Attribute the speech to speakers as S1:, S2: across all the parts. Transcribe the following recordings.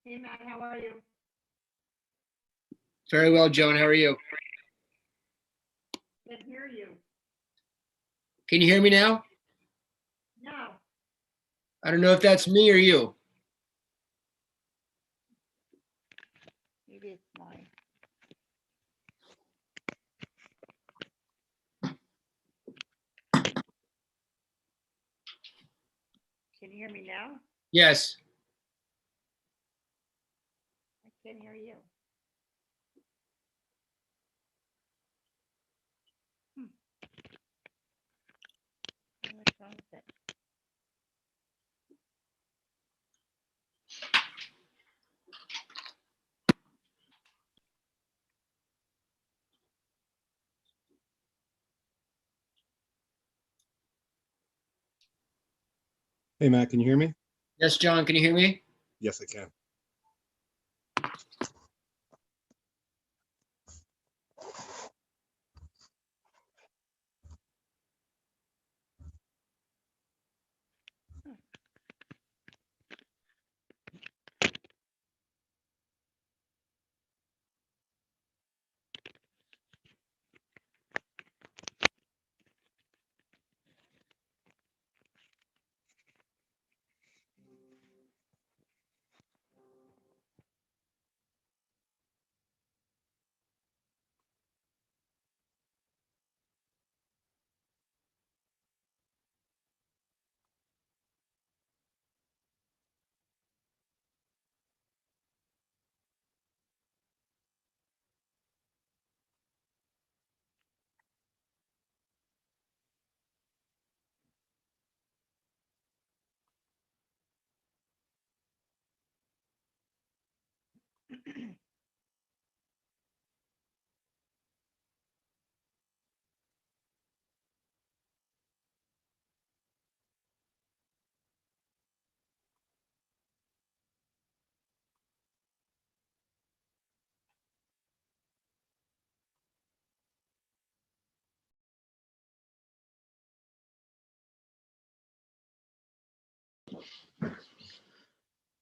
S1: Hey, Matt, how are you?
S2: Very well, Joan. How are you?
S1: Can't hear you.
S2: Can you hear me now?
S1: No.
S2: I don't know if that's me or you.
S1: Maybe it's mine. Can you hear me now?
S2: Yes.
S1: I can't hear you. What's wrong with it?
S3: Hey, Matt, can you hear me?
S2: Yes, John, can you hear me?
S3: Yes, I can.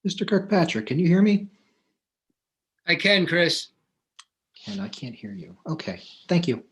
S4: Mr. Kirkpatrick, can you hear me?
S2: I can, Chris.
S4: And I can't hear you. Okay, thank you.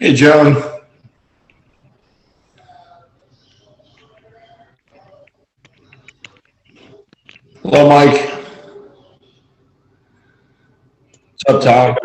S5: Hey, Joan. Hello, Mike. Up, Tom?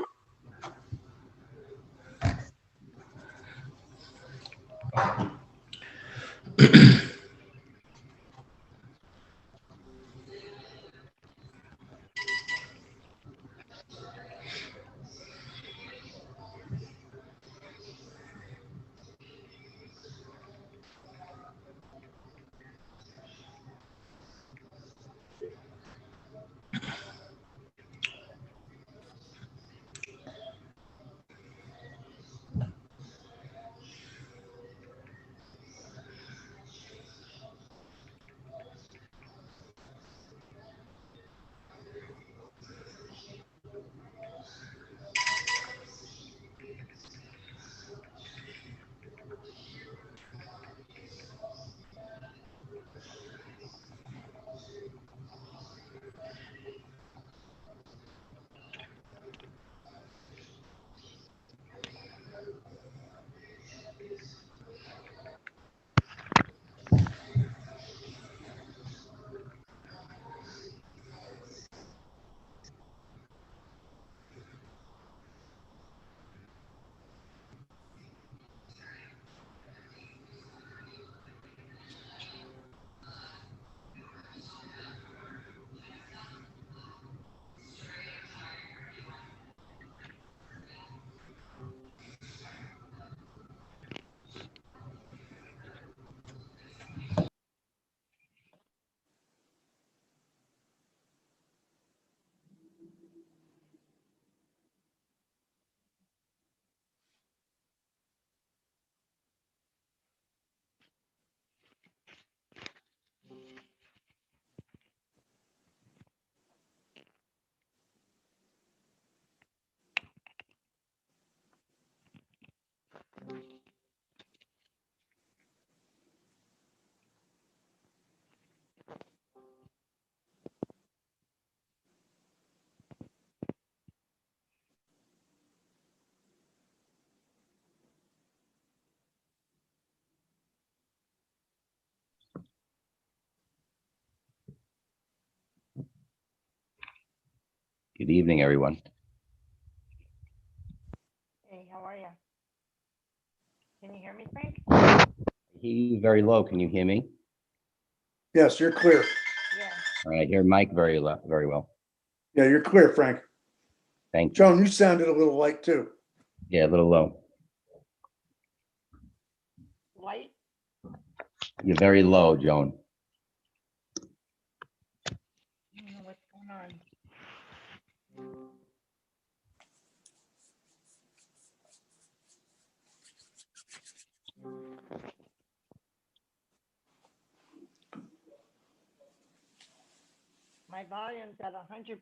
S6: Good evening, everyone.
S1: Hey, how are you? Can you hear me, Frank?
S6: I hear you very low. Can you hear me?
S7: Yes, you're clear.
S1: Yeah.
S6: All right, I hear Mike very well.
S7: Yeah, you're clear, Frank.
S6: Thank you.
S7: Joan, you sounded a little light too.
S6: Yeah, a little low.
S1: Light?
S6: You're very low, Joan.
S1: I don't know what's going on. My volume's at 100%.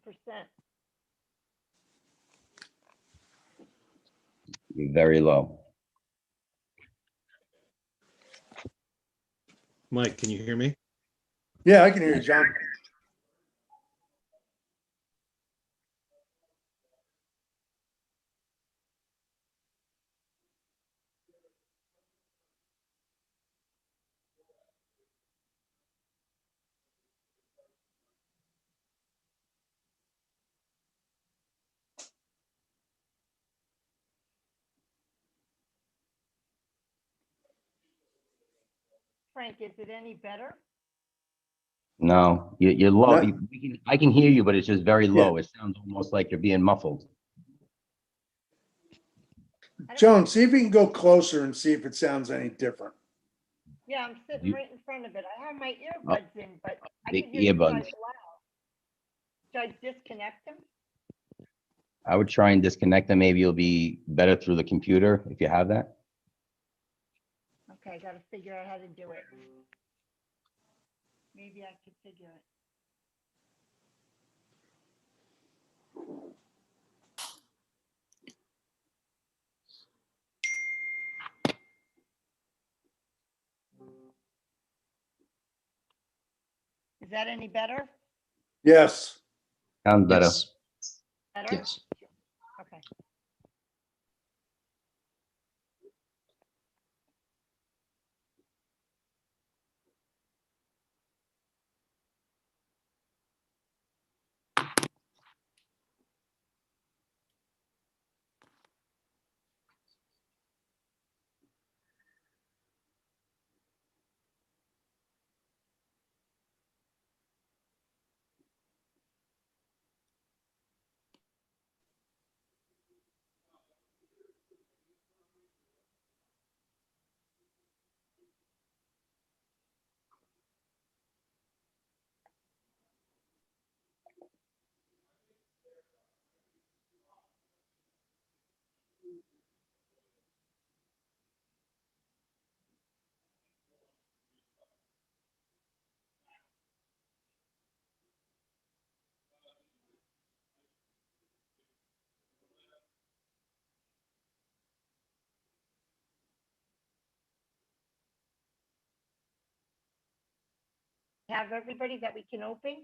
S6: You're very low.
S3: Mike, can you hear me?
S7: Yeah, I can hear you, John.
S1: Frank, is it any better?
S6: No, you're low.
S7: No.
S6: I can hear you, but it's just very
S7: Yeah.
S6: low. It sounds almost like you're being muffled.
S7: Joan, see if you can go closer and see if it sounds any different.
S1: Yeah, I'm sitting
S6: You-
S1: right in front of it. I have my earbuds in, but I
S6: The
S1: can hear you guys
S6: earbuds.
S1: loud. Should I disconnect them?
S6: I would try and disconnect them. Maybe you'll be better through the computer if you have that.
S1: Okay, I gotta figure out how to do it. Maybe I could figure it. Is that any better?
S7: Yes.
S6: Sounds better.
S4: Yes,
S1: Better?
S4: yes.
S1: Okay. have everybody that we can open?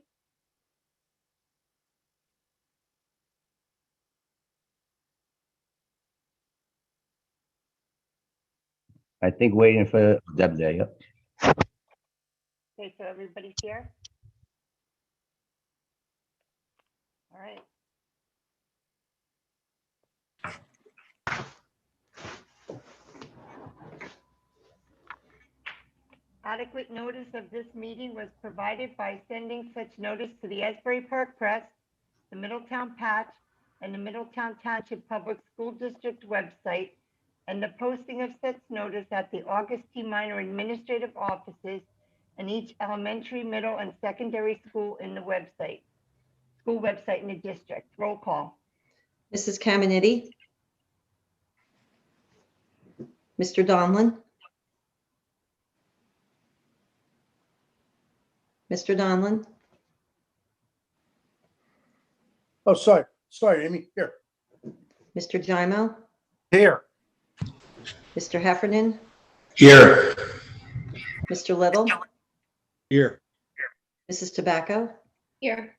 S6: I think waiting for Deb there. Yep.
S1: Okay, so everybody's here? All right. Adequate notice of this meeting was provided by sending such notice to the Asbury Park Press, the Middletown Patch, and the Middletown Township Public School District website, and the posting of such notice at the August T. Minor administrative offices and each elementary, middle, and secondary school in the school website in the district. Roll call.
S5: Mrs. Caminiti? Mr. Donlin? Mr. Donlin?
S7: Oh, sorry, Amy, here.
S5: Mr. Gimo?
S7: Here.
S5: Mr. Heffernan?
S3: Here.
S5: Mr. Little?
S3: Here.
S5: Mrs. Tobacco?
S8: Here.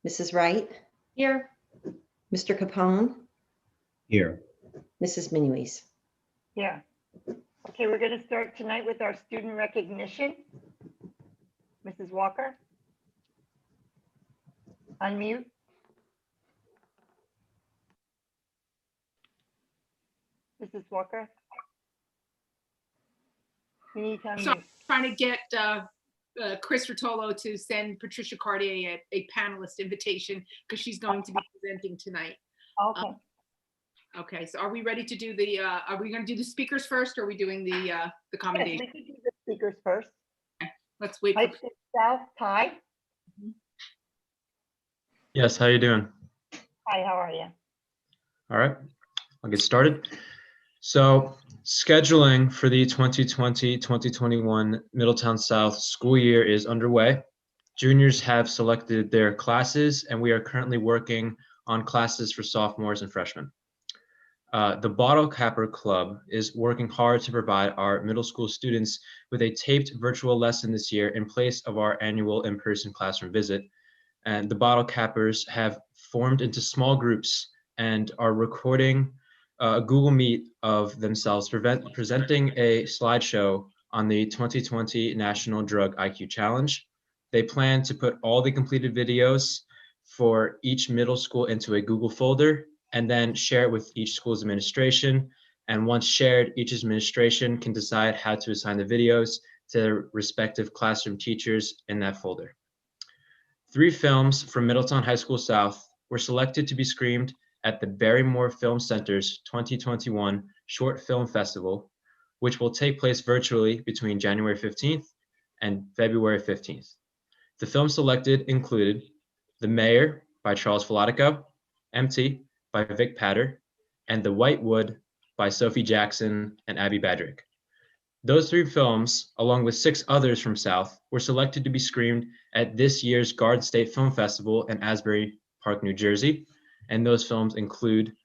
S5: Mrs. Wright?
S8: Here.
S5: Mr. Capone?
S6: Here.
S5: Mrs. Minuis?
S1: Yeah. Okay, we're going to start tonight with our student recognition. Mrs. Walker? Unmute. Mrs. Walker? You need to
S8: So
S1: unmute.
S8: trying to get Chris Rotolo to send Patricia Cartier a panelist invitation because she's going to be presenting tonight.
S1: Okay,
S8: Okay, so are we ready to do the, are we going to do the speakers first or are we doing the
S1: yes,
S8: commendation?
S1: we can do the speakers first.
S8: Let's wait.
S1: High
S8: For-
S1: School South, Ty.
S9: Yes, how you doing?
S1: Hi, how are you?
S9: All right, I'll get started. So scheduling for the 2020-2021 Middletown South school year is underway. Juniors have selected their classes and we are currently working on classes for sophomores and freshmen. The Bottle Capper Club is working hard to provide our middle school students with a taped virtual lesson this year in place of our annual in-person classroom visit. And the Bottle Cappers have formed into small groups and are recording a Google Meet of themselves presenting a slideshow on the 2020 National Drug IQ Challenge. They plan to put all the completed videos for each middle school into a Google folder and then share it with each school's administration. And once shared, each administration can decide how to assign the videos to their respective classroom teachers in that folder. 3 films from Middletown High School South were selected to be screened at the Barrymore Film Center's 2021 Short Film Festival, which will take place virtually between January 15th and February 15th. The films selected included The Mayor by Charles Filatico, MT by Vic Patter, and The White Wood by Sophie Jackson and Abby Badrick. Those 3 films, along with 6 others from South, were selected to be screened at this year's Garden State Film Festival in Asbury Park, New Jersey. And those films include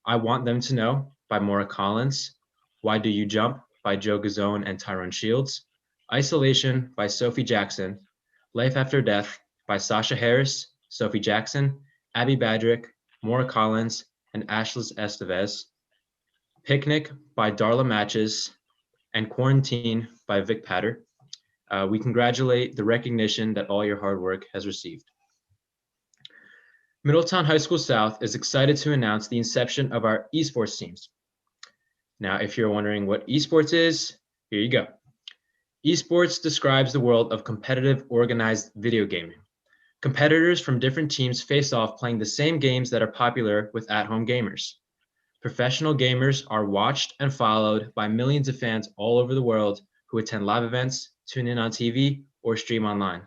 S9: I Want Them to Know by Maura Collins, Why Do You Jump by Joe Gazzone and Tyrone Shields, Isolation by Sophie Jackson, Life After Death by Sasha Harris, Sophie Jackson, Abby Badrick, Maura Collins, and Ashlis Estevez, Picnic by Darla Matches, and Quarantine by Vic Patter. We congratulate the recognition that all your hard work has received. Middletown High School South is excited to announce the inception of our esports teams. Now, if you're wondering what esports is, here you go. Esports describes the world of competitive organized video gaming. Competitors from different teams face off playing the same games that are popular with at-home gamers. Professional gamers are watched and followed by millions of fans all over the world who attend live events, tune in on TV, or stream online.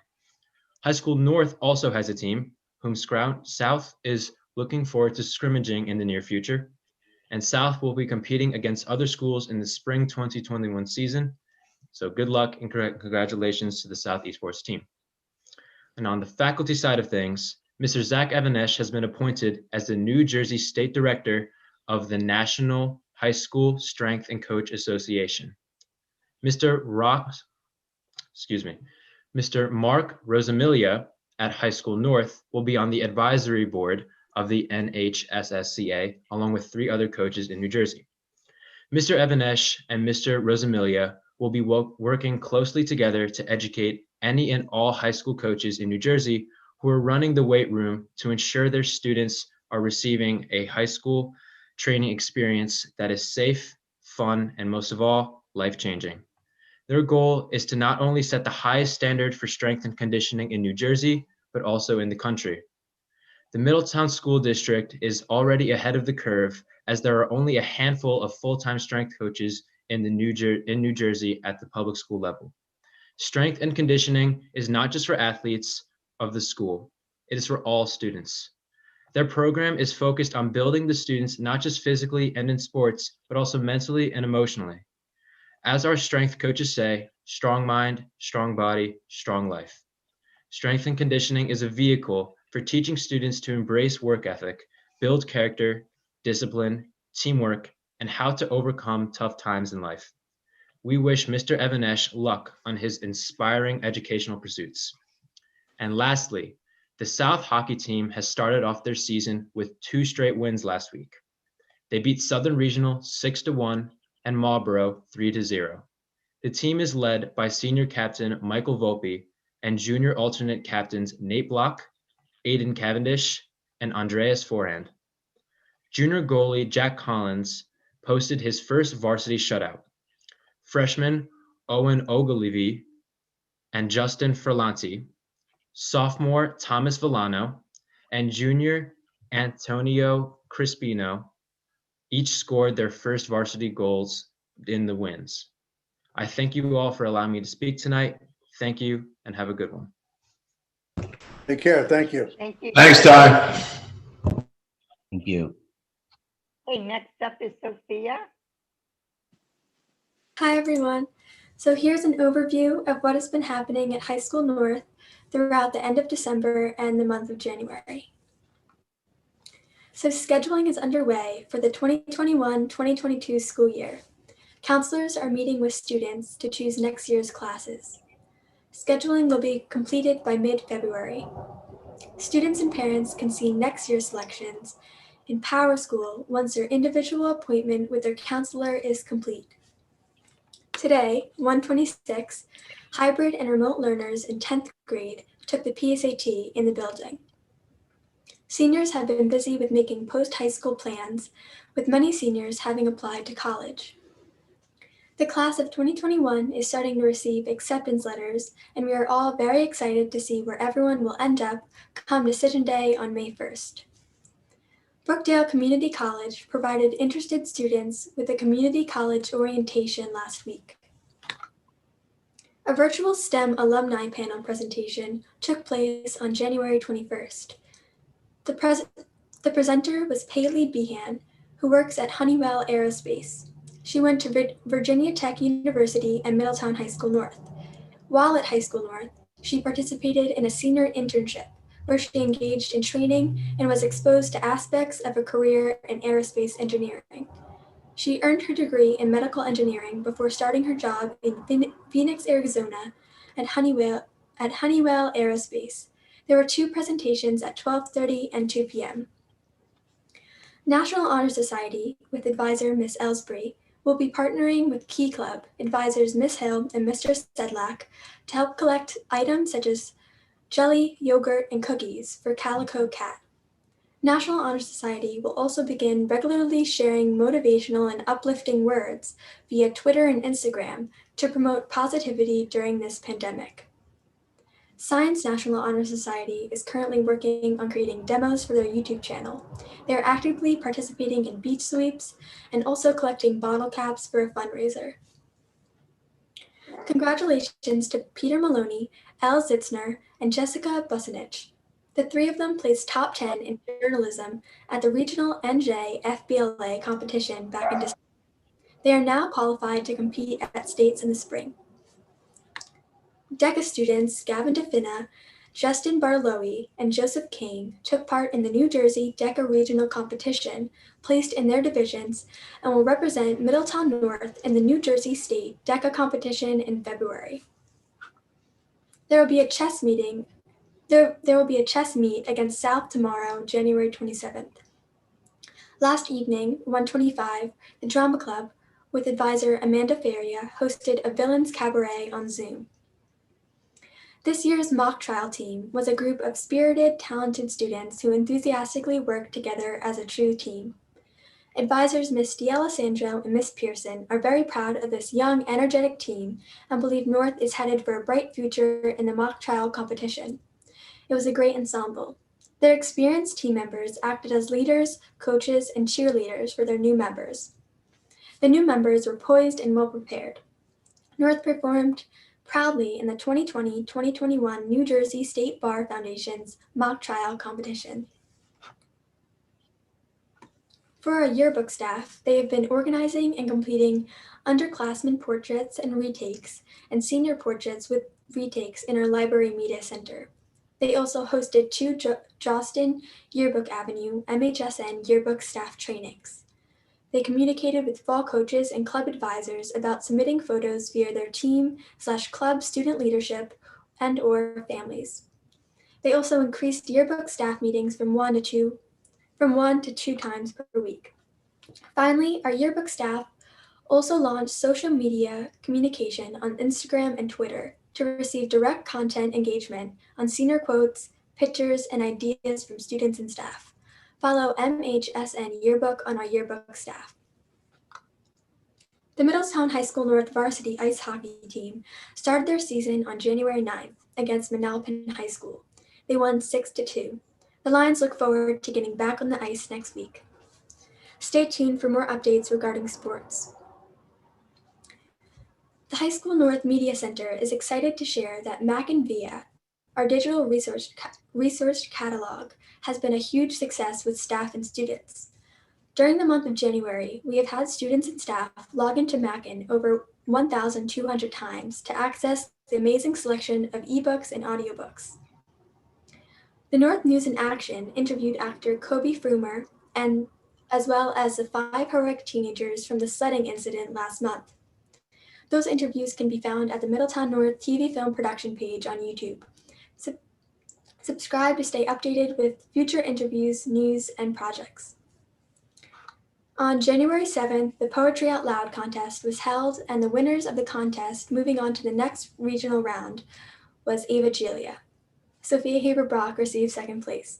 S9: High School North also has a team, whom South is looking forward to scrimmaging in the near future. And South will be competing against other schools in the spring 2021 season. So good luck and congratulations to the South Esports team. And on the faculty side of things, Mr. Zach Evanesh has been appointed as the New Jersey State Director of the National High School Strength and Coach Association. Mr. Mr. Mark Rosamilia at High School North will be on the advisory board of the NHSSCA, along with 3 other coaches in New Jersey. Mr. Evanesh and Mr. Rosamilia will be working closely together to educate any and all high school coaches in New Jersey who are running the weight room to ensure their students are receiving a high school training experience that is safe, fun, and most of all, life-changing. Their goal is to not only set the highest standard for strength and conditioning in New Jersey, but also in the country. The Middletown School District is already ahead of the curve, as there are only a handful of full-time strength coaches in New Jersey at the public school level. Strength and conditioning is not just for athletes of the school, it is for all students. Their program is focused on building the students not just physically and in sports, but also mentally and emotionally. As our strength coaches say, strong mind, strong body, strong life. Strength and conditioning is a vehicle for teaching students to embrace work ethic, build character, discipline, teamwork, and how to overcome tough times in life. We wish Mr. Evanesh luck on his inspiring educational pursuits. And lastly, the South hockey team has started off their season with 2 straight wins last week. They beat Southern Regional 6-1 and Marlboro 3-0. The team is led by senior captain Michael Volpe and junior alternate captains Nate Block, Aiden Cavendish, and Andreas Forehand. Junior goalie Jack Collins posted his first varsity shutout. Freshman Owen Ogilvy and Justin Ferlanti, sophomore Thomas Villano, and junior Antonio Crispino each scored their first varsity goals in the wins. I thank you all for allowing me to speak tonight. Thank you and have a good one.
S7: Take care. Thank you.
S1: Thank you.
S3: Thanks, Ty.
S6: Thank you.
S1: Okay, next up is Sophia.
S10: Hi, everyone. So here's an overview of what has been happening at High School North throughout the end of December and the month of January. So scheduling is underway for the 2021-2022 school year. Counselors are meeting with students to choose next year's classes. Scheduling will be completed by mid-February. Students and parents can see next year's selections in Power School once their individual appointment with their counselor is complete. Today, 126, hybrid and remote learners in 10th grade took the PSAT in the building. Seniors have been busy with making post-high school plans, with many seniors having applied to college. The class of 2021 is starting to receive acceptance letters, and we are all very excited to see where everyone will end up come Decision Day on May 1st. Brookdale Community College provided interested students with a community college orientation last week. A virtual STEM alumni panel presentation took place on January 21st. The presenter was Paley Behan, who works at Honeywell Aerospace. She went to Virginia Tech University and Middletown High School North. While at High School North, she participated in a senior internship, where she engaged in training and was exposed to aspects of a career in aerospace engineering. She earned her degree in medical engineering before starting her job in Phoenix, Arizona at Honeywell Aerospace. There were 2 presentations at 12:30 and 2 p.m. National Honor Society, with advisor Ms. Ellsbury, will be partnering with Key Club advisors Ms. Hill and Mr. Sedlak to help collect items such as jelly, yogurt, and cookies for Calico Cat. National Honor Society will also begin regularly sharing motivational and uplifting words via Twitter and Instagram to promote positivity during this pandemic. Science National Honor Society is currently working on creating demos for their YouTube channel. They are actively participating in beach sweeps and also collecting bottle caps for a fundraiser. Congratulations to Peter Maloney, Elle Zitzner, and Jessica Busanich. The 3 of them placed top 10 in journalism at the regional NJ FBLA competition back in December. They are now qualified to compete at states in the spring. DECA students Gavin DeFina, Justin Barlowy, and Joseph Kane took part in the New Jersey DECA regional competition, placed in their divisions, and will represent Middletown North in the New Jersey State DECA competition in February. There will be a chess meeting. There will be a chess meet against South tomorrow, January 27th. Last evening, 1:25, the Drama Club, with advisor Amanda Faria, hosted a villains cabaret on Zoom. This year's mock trial team was a group of spirited, talented students who enthusiastically worked together as a true team. Advisors Miss D'Alessandro and Miss Pearson are very proud of this young, energetic team and believe North is headed for a bright future in the mock trial competition. It was a great ensemble. Their experienced team members acted as leaders, coaches, and cheerleaders for their new members. The new members were poised and well prepared. North performed proudly in the 2020-2021 New Jersey State Bar Foundation's mock trial competition. For our yearbook staff, they have been organizing and completing underclassmen portraits and retakes and senior portraits with retakes in our library media center. They also hosted 2 Jostin Yearbook Avenue MHSN yearbook staff trainings. They communicated with fall coaches and club advisors about submitting photos via their team/club student leadership and/or families. They also increased yearbook staff meetings from 1 to 2 times per week. Finally, our yearbook staff also launched social media communication on Instagram and Twitter to receive direct content engagement on senior quotes, pictures, and ideas from students and staff. Follow MHSN Yearbook on our yearbook staff. The Middletown High School North varsity ice hockey team started their season on January 9th against Manalapan High School. They won 6-2. The Lions look forward to getting back on the ice next week. Stay tuned for more updates regarding sports. The High School North Media Center is excited to share that Mac and Via, our digital resource catalog, has been a huge success with staff and students. During the month of January, we have had students and staff log into Mackin over 1,200 times to access the amazing selection of ebooks and audiobooks. The North News in Action interviewed actor Kobe Frumer and as well as the 5 heroic teenagers from the sledding incident last month. Those interviews can be found at the Middletown North TV film production page on YouTube. Subscribe to stay updated with future interviews, news, and projects. On January 7th, the Poetry Out Loud contest was held, and the winners of the contest moving on to the next regional round was Ava Gilia. Sophia Haber-Brock received second place.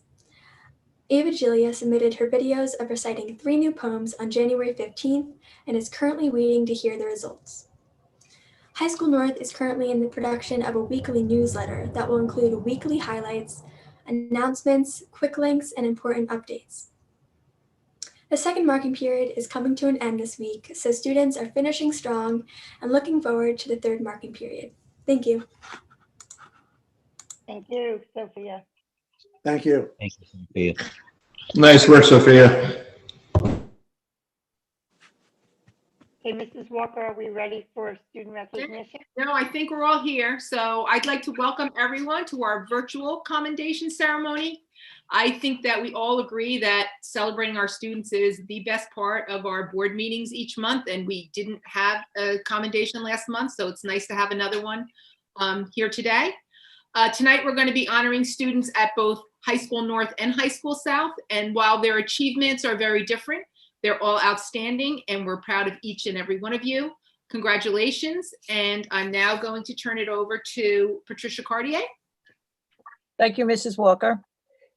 S10: Ava Gilia submitted her videos of reciting 3 new poems on January 15th and is currently waiting to hear the results. High School North is currently in the production of a weekly newsletter that will include weekly highlights, announcements, quick links, and important updates. The second marking period is coming to an end this week, so students are finishing strong and looking forward to the third marking period. Thank you.
S1: Thank you, Sophia.
S7: Thank you.
S6: Thank you, Sophia.
S3: Nice work, Sophia.
S1: Okay, Mrs. Walker, are we ready for student recognition?
S8: No, I think we're all here. So I'd like to welcome everyone to our virtual commendation ceremony. I think that we all agree that celebrating our students is the best part of our board meetings each month, and we didn't have a commendation last month, so it's nice to have another one here today. Tonight, we're going to be honoring students at both High School North and High School South, and while their achievements are very different, they're all outstanding, and we're proud of each and every one of you. Congratulations, and I'm now going to turn it over to Patricia Cartier.
S11: Thank you, Mrs. Walker.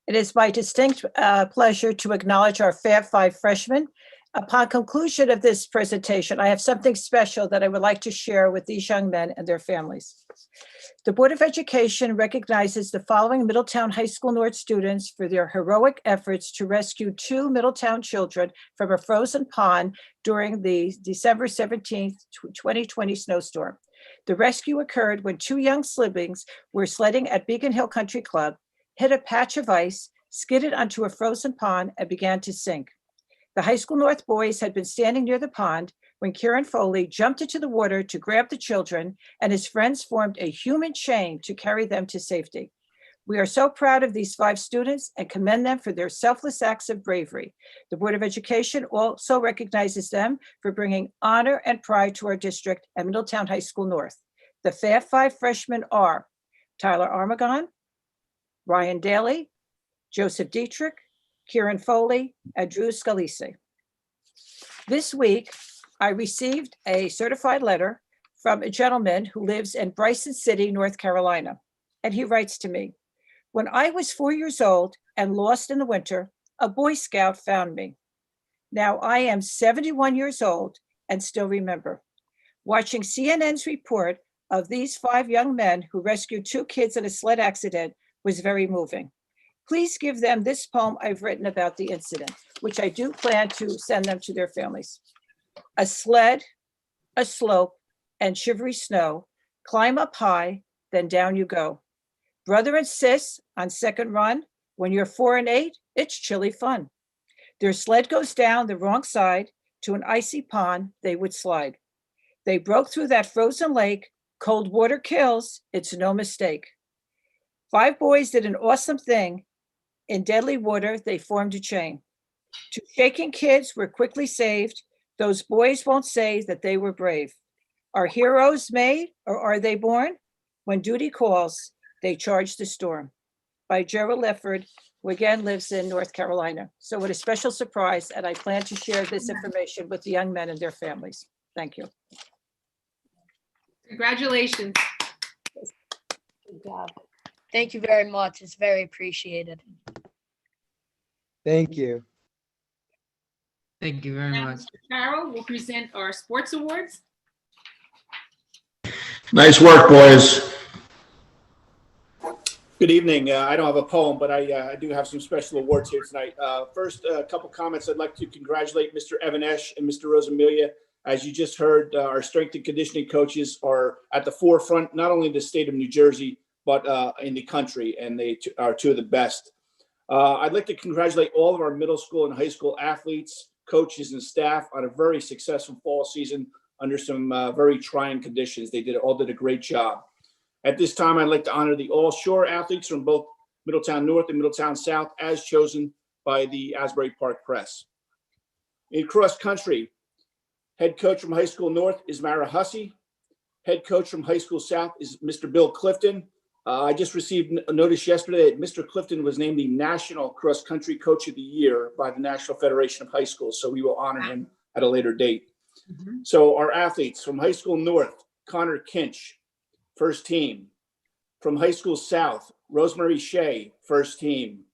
S11: It is my distinct pleasure to acknowledge our Fab Five freshmen. Upon conclusion of this presentation, I have something special that I would like to share with these young men and their families. The Board of Education recognizes the following Middletown High School North students for their heroic efforts to rescue 2 Middletown children from a frozen pond during the December 17th, 2020 snowstorm. The rescue occurred when 2 young siblings were sledding at Beacon Hill Country Club, hit a patch of ice, skidded onto a frozen pond, and began to sink. The High School North boys had been standing near the pond when Kieran Foley jumped into the water to grab the children, and his friends formed a human chain to carry them to safety. We are so proud of these 5 students and commend them for their selfless acts of bravery. The Board of Education also recognizes them for bringing honor and pride to our district at Middletown High School North. The Fab Five freshmen are Tyler Armagon, Ryan Daly, Joseph Dietrich, Kieran Foley, and Drew Scalise. This week, I received a certified letter from a gentleman who lives in Bryson City, North Carolina. And he writes to me, "When I was 4 years old and lost in the winter, a Boy Scout found me. Now I am 71 years old and still remember. Watching CNN's report of these 5 young men who rescued 2 kids in a sled accident was very moving. Please give them this poem I've written about the incident," which I do plan to send them to their families. "A sled, a slope, and shivery snow, climb up high, then down you go. Brother and sis on second run, when you're 4 and 8, it's chilly fun. Their sled goes down the wrong side to an icy pond they would slide. They broke through that frozen lake, cold water kills, it's no mistake. 5 boys did an awesome thing. In deadly water, they formed a chain. 2 shaking kids were quickly saved. Those boys won't say that they were brave. Are heroes made or are they born? When duty calls, they charge the storm." By Gerald Lefford, who again lives in North Carolina. So what a special surprise, and I plan to share this information with the young men and their families. Thank you.
S8: Congratulations.
S1: Good job.
S12: Thank you very much. It's very appreciated.
S13: Thank you.
S2: Thank you very
S8: Now,
S2: much.
S8: Mr. Carroll will present our sports awards.
S3: Nice work, boys.
S14: Good evening. I don't have a poem, but I do have some special awards here tonight. First, a couple comments. I'd like to congratulate Mr. Evan Esch and Mr. Rosamilia. As you just heard, our strength and conditioning coaches are at the forefront, not only in the state of New Jersey, but in the country, and they are 2 of the best. I'd like to congratulate all of our middle school and high school athletes, coaches, and staff on a very successful fall season under some very trying conditions. They all did a great job. At this time, I'd like to honor the all-shore athletes from both Middletown North and Middletown South as chosen by the Asbury Park Press. In cross country, head coach from High School North is Mara Hussey. Head coach from High School South is Mr. Bill Clifton. I just received a notice yesterday that Mr. Clifton was named the National Cross Country Coach of the Year by the National Federation of High Schools, so we will honor him at a later date. So our athletes from High School North, Connor Kinch, first team. From High School South, Rosemary Shea, first team.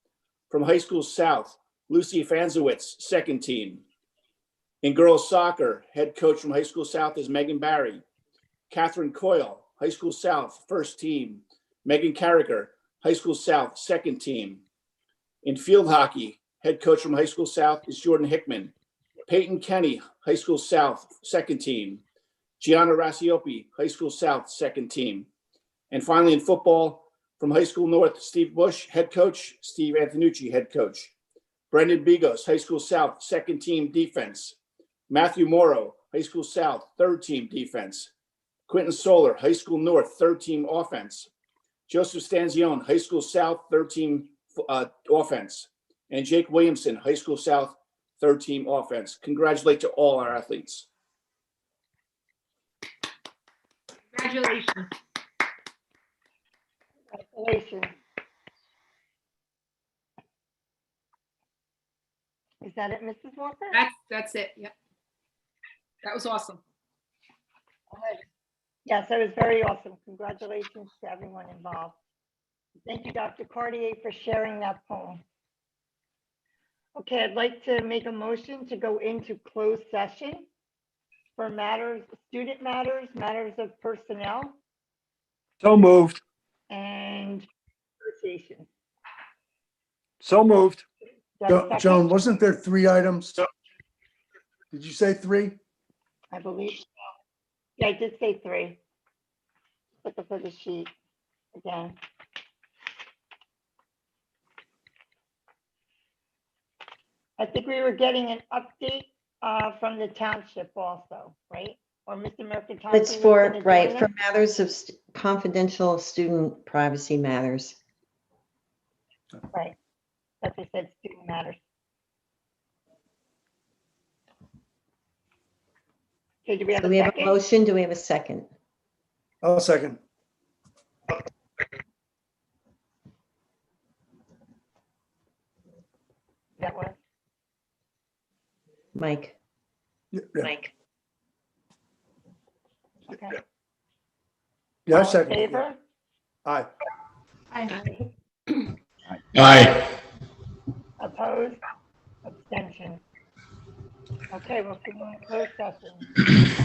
S14: From High School South, Lucy Fanzowitz, second team. In girls soccer, head coach from High School South is Megan Barry. Catherine Coyle, High School South, first team. Megan Carricker, High School South, second team. In field hockey, head coach from High School South is Jordan Hickman. Peyton Kenny, High School South, second team. Gianna Rasiopi, High School South, second team. And finally in football, from High School North, Steve Bush, head coach, Steve Antonucci, head coach. Brendan Bigos, High School South, second team defense. Matthew Morrow, High School South, third team defense. Quentin Solar, High School North, third team offense. Joseph Stanzione, High School South, third team offense. And Jake Williamson, High School South, third team offense. Congratulate to all our athletes.
S8: Congratulations.
S1: Congratulations. Is that it, Mrs. Walker?
S8: That's it. Yep. That was awesome.
S1: Yes, that was very awesome. Congratulations to everyone involved. Thank you, Dr. Cartier, for sharing that poem. Okay, I'd like to make a motion to go into closed session for matters, student matters, matters of personnel,
S7: So moved.
S1: and negotiation.
S7: So moved.
S1: Do I have a second?
S7: Joan, wasn't there 3 items? Did you say 3?
S1: I believe so. Yeah, I did say 3. Looking for the sheet again. I think we were getting an update from the township also, right? Or Mr. Mercantile.
S5: It's for, right, for matters of confidential student privacy matters.
S1: Right. As I said, student matters. Okay, do we have
S5: So
S1: a
S5: we have a
S1: second?
S5: motion. Do we have a second?
S7: I'll second.
S5: Mike.
S7: Yeah,
S1: Okay.
S7: Yeah, I
S1: All in
S7: second.
S1: favor?
S7: Aye.
S3: Aye.
S1: Opposed? Abstention? Okay, we'll see you in closed session.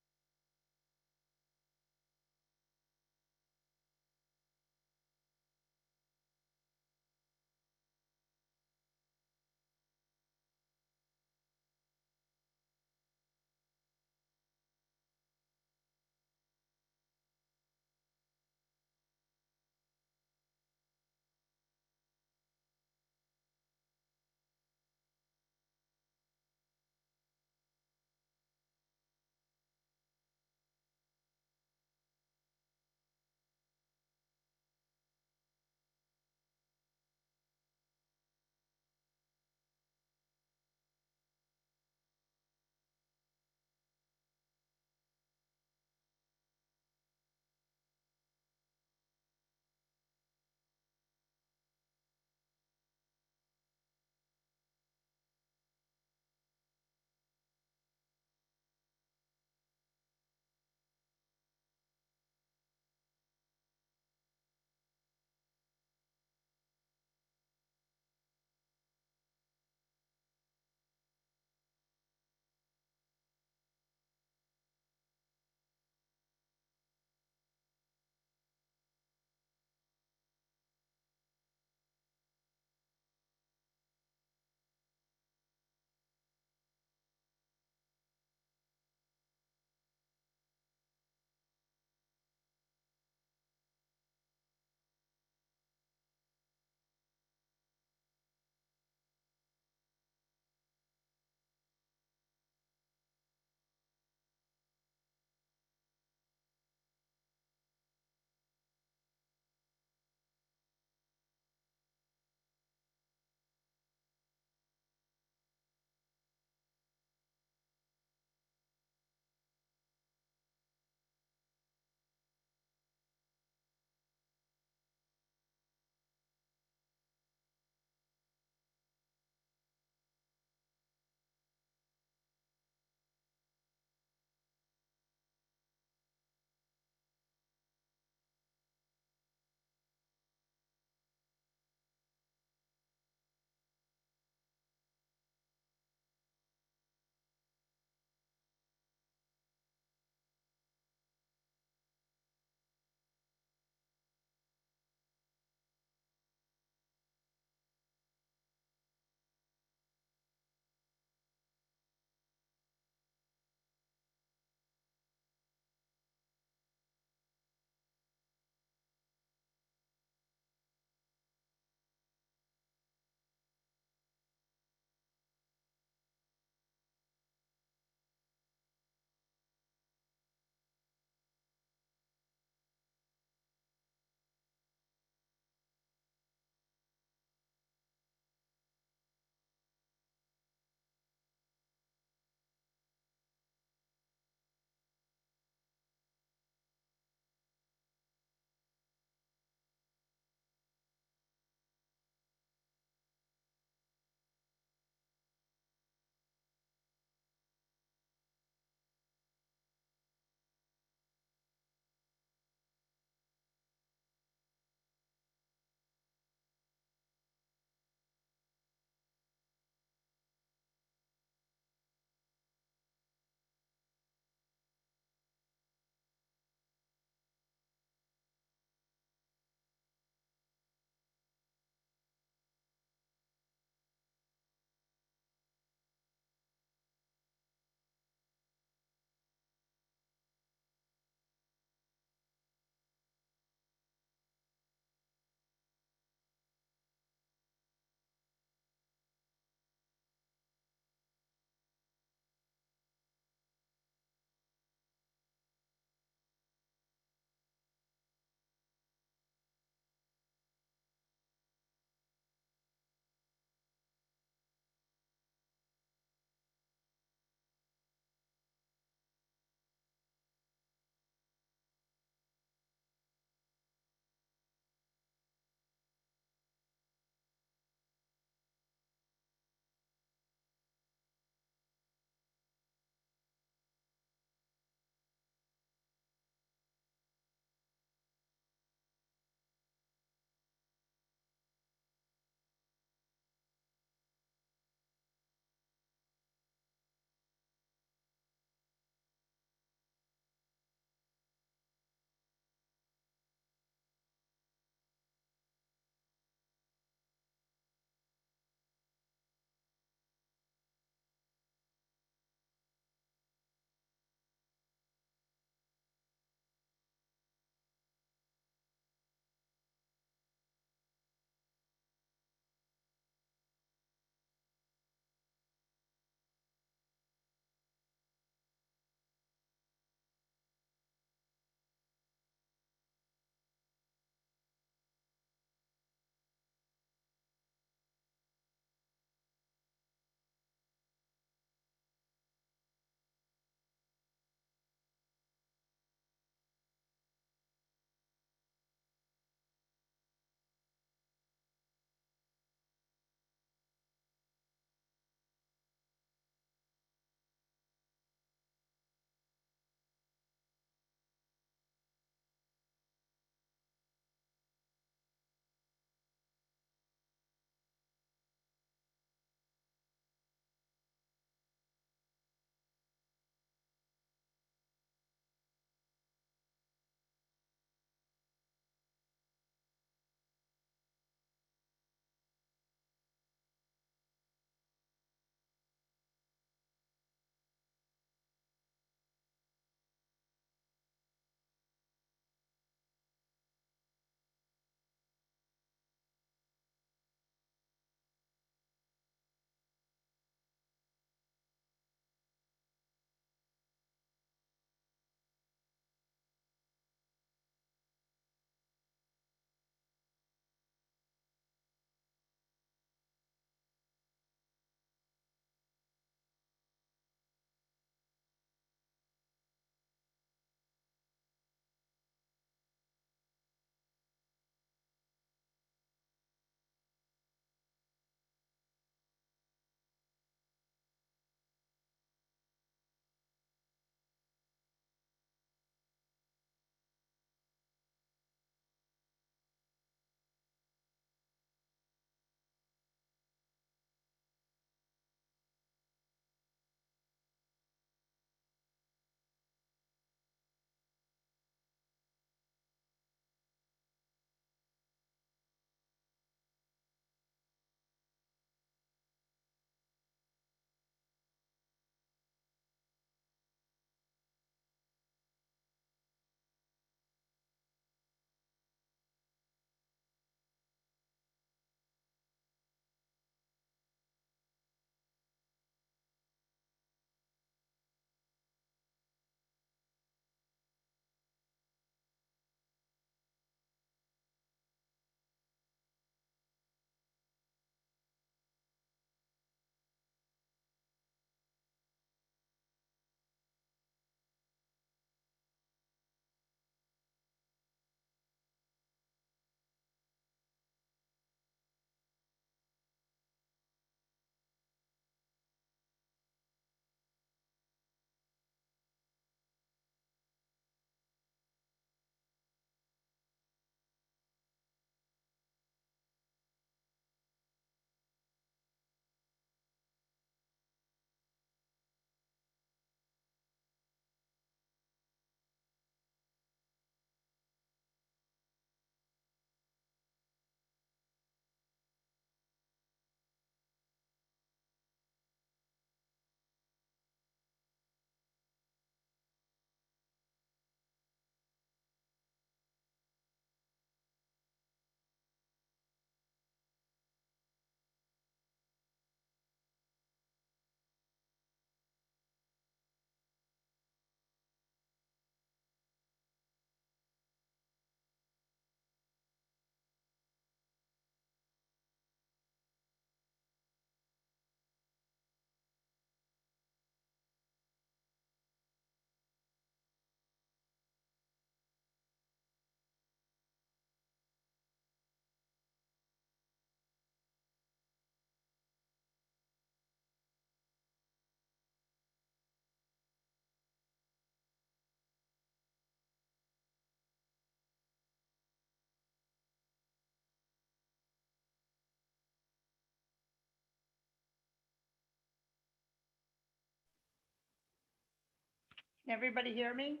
S1: Can everybody hear me?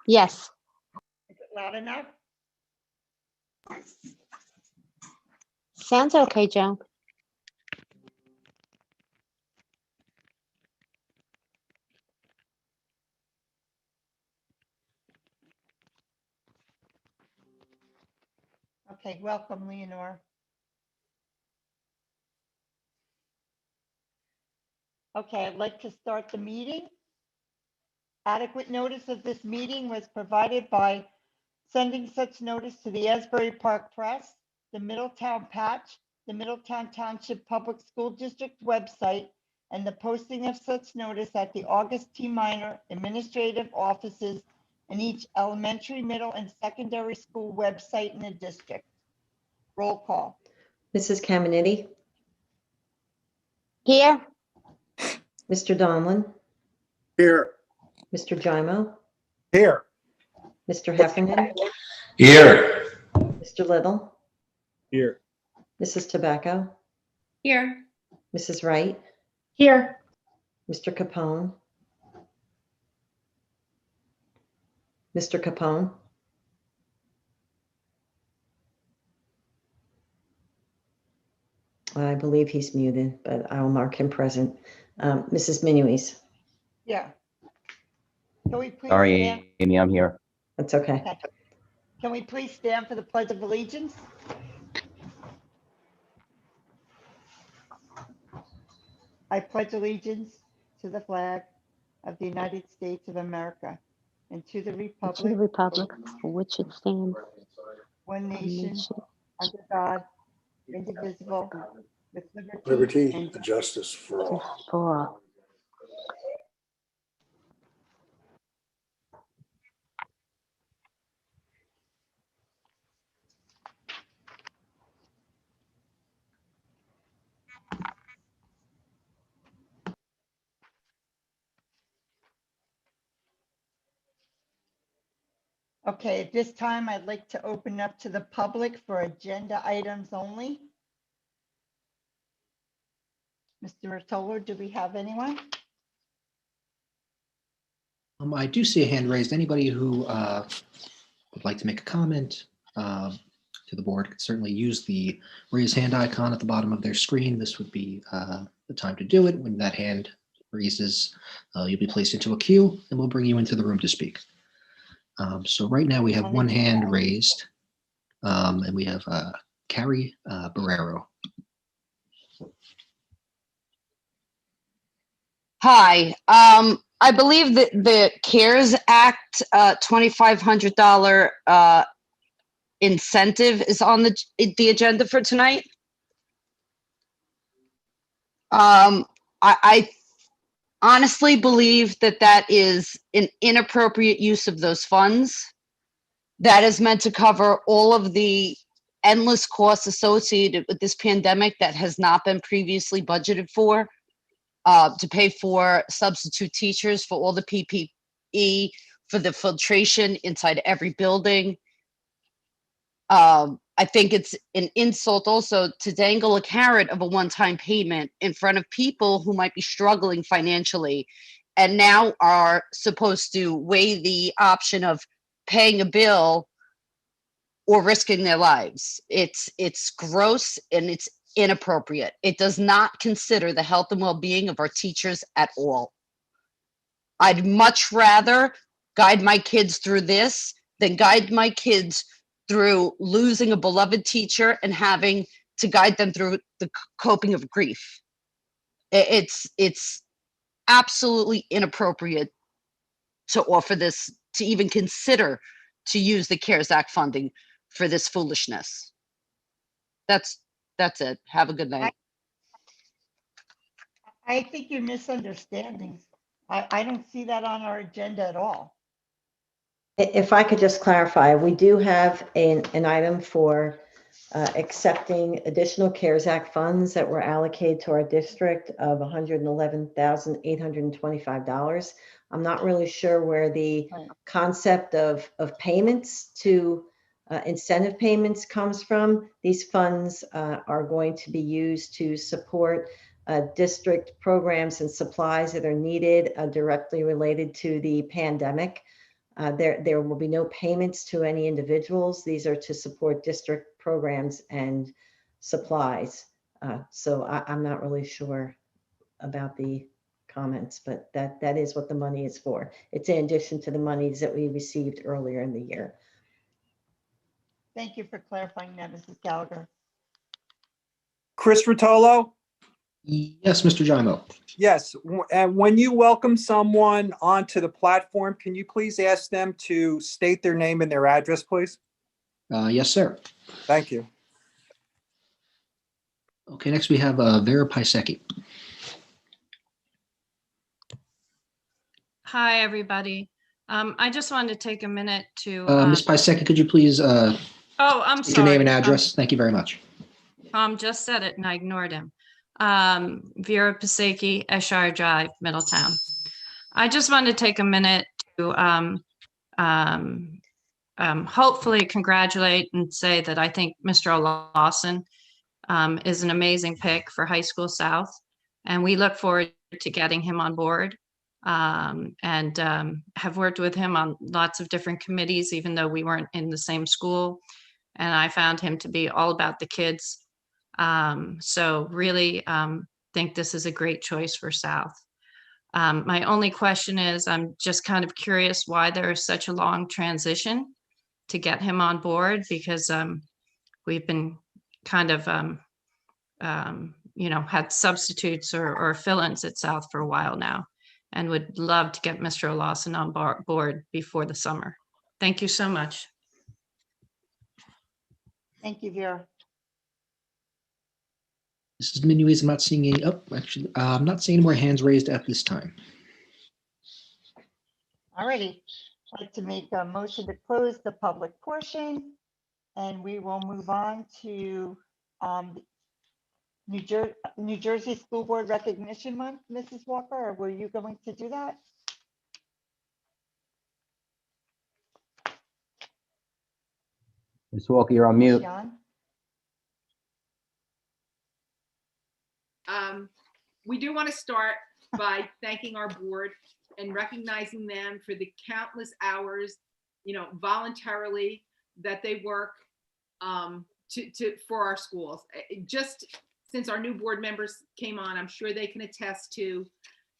S13: Yes.
S1: Is it loud enough?
S13: Sounds okay, Joan.
S1: Okay, welcome, Leonore. Okay, I'd like to start the meeting. Adequate notice of this meeting was provided by sending such notice to the Asbury Park Press, the Middletown Patch, the Middletown Township Public School District website, and the posting of such notice at the August T. Minor administrative offices in each elementary, middle, and secondary school website in the district. Roll call.
S5: Mrs. Caminiti,
S13: Here?
S5: Mr. Donlin,
S7: Here.
S5: Mr. Jimo,
S7: Here.
S5: Mr. Heffernan,
S3: Here.
S5: Mr. Little,
S14: Here.
S5: Mrs. Tobacco,
S8: Here.
S5: Mrs. Wright,
S13: Here.
S5: Mr. Capone, Mr. Capone, I believe he's muted, but I will mark him present. Mrs. Minuis,
S1: Yeah. Can we please stand?
S6: Sorry, Amy, I'm here.
S5: that's okay.
S1: Okay. Can we please stand for the Pledge of Allegiance? I pledge allegiance to the flag of the United States of America and to the
S13: To the
S1: republic,
S13: republic for which it stands,
S1: one
S13: one
S1: nation,
S13: nation,
S1: under God, indivisible, with liberty
S7: Liberty
S1: and
S7: and justice for all.
S13: justice for all.
S1: Okay, at this time, I'd like to open up to the public for agenda items only. Mr. Rotolo, do we have anyone?
S4: I do see a hand raised. Anybody who would like to make a comment to the board could certainly use the raise hand icon at the bottom of their screen. This would be the time to do it. When that hand raises, you'll be placed into a queue and we'll bring you into the room to speak. So right now we have one hand raised and we have Carrie Barrero.
S13: Hi, I believe that the CARES Act $2,500 incentive is on the agenda for tonight. I honestly believe that that is an inappropriate use of those funds. That is meant to cover all of the endless costs associated with this pandemic that has not been previously budgeted for. To pay for substitute teachers, for all the PPE, for the filtration inside every building. I think it's an insult also to dangle a carrot of a one-time payment in front of people who might be struggling financially and now are supposed to weigh the option of paying a bill or risking their lives. It's gross and it's inappropriate. It does not consider the health and well-being of our teachers at all. I'd much rather guide my kids through this than guide my kids through losing a beloved teacher and having to guide them through the coping of grief. It's absolutely inappropriate to offer this, to even consider to use the CARES Act funding for this foolishness. That's it. Have a good night.
S1: I think you're misunderstanding. I don't see that on our agenda at all.
S5: If I could just clarify, we do have an item for accepting additional CARES Act funds that were allocated to our district of $111,825. I'm not really sure where the concept of payments to incentive payments comes from. These funds are going to be used to support district programs and supplies that are needed directly related to the pandemic. There will be no payments to any individuals. These are to support district programs and supplies. So I'm not really sure about the comments, but that is what the money is for. It's in addition to the monies that we received earlier in the year.
S1: Thank you for clarifying that, Mrs. Gallagher.
S15: Chris Rotolo?
S4: Yes, Mr. Jimo.
S15: Yes, and when you welcome someone onto the platform, can you please ask them to state their name and their address, please?
S4: Yes, sir.
S15: Thank you.
S4: Okay, next we have Vera Pisecki.
S16: Hi, everybody. I just wanted to take a minute to.
S4: Ms. Pisecki, could you please
S16: Oh, I'm
S4: state your name and
S16: sorry.
S4: address? Thank you very much.
S16: Tom just said it and I ignored him. Vera Pisecki, Eshire Drive, Middletown. I just wanted to take a minute to hopefully congratulate and say that I think Mr. Lawson is an amazing pick for High School South, and we look forward to getting him on board. And have worked with him on lots of different committees, even though we weren't in the same school. And I found him to be all about the kids. So really think this is a great choice for South. My only question is, I'm just kind of curious why there is such a long transition to get him on board, because we've been kind of, had substitutes or fill-ins at South for a while now, and would love to get Mr. Lawson on board before the summer. Thank you so much.
S1: Thank you, Vera.
S4: Mrs. Minuez, I'm not seeing any, I'm not seeing any more hands raised at this time.
S1: Alrighty, I'd like to make a motion to close the public portion, and we will move on to New Jersey School Board Recognition Month. Mrs. Walker, or were you going to do that?
S6: Ms. Walker, you're on mute.
S1: John?
S8: We do want to start by thanking our board and recognizing them for the countless hours, voluntarily that they work for our schools. Just since our new board members came on, I'm sure they can attest to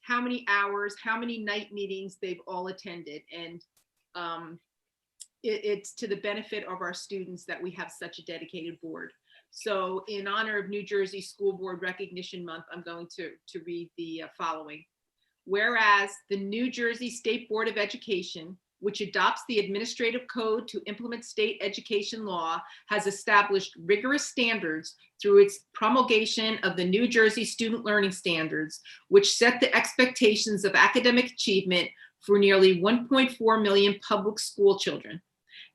S8: how many hours, how many night meetings they've all attended. And it's to the benefit of our students that we have such a dedicated board. So in honor of New Jersey School Board Recognition Month, I'm going to read the following. Whereas the New Jersey State Board of Education, which adopts the administrative code to implement state education law, has established rigorous standards through its promulgation of the New Jersey Student Learning Standards, which set the expectations of academic achievement for nearly 1.4 million public school children.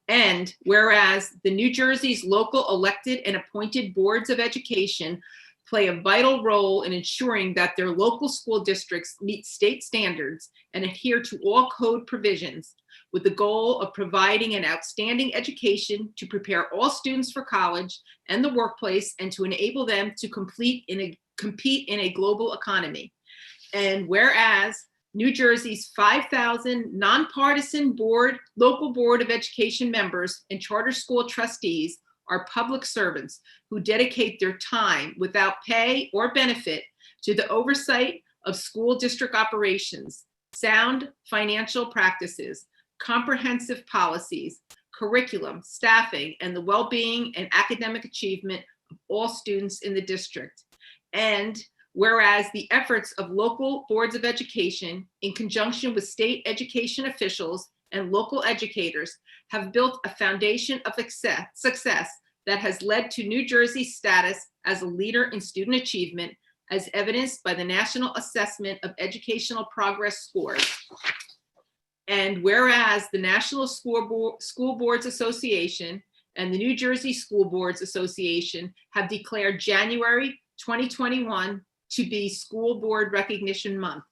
S8: And whereas the New Jersey's local elected and appointed boards of education play a vital role in ensuring that their local school districts meet state standards and adhere to all code provisions, with the goal of providing an outstanding education to prepare all students for college and the workplace, and to enable them to compete in a global economy. And whereas New Jersey's 5,000 nonpartisan local board of education members and charter school trustees are public servants who dedicate their time without pay or benefit to the oversight of school district operations, sound financial practices, comprehensive policies, curriculum, staffing, and the well-being and academic achievement of all students in the district. And whereas the efforts of local boards of education, in conjunction with state education officials and local educators, have built a foundation of success that has led to New Jersey's status as a leader in student achievement, as evidenced by the National Assessment of Educational Progress scores. And whereas the National School Boards Association and the New Jersey School Boards Association have declared January 2021 to be School Board Recognition Month.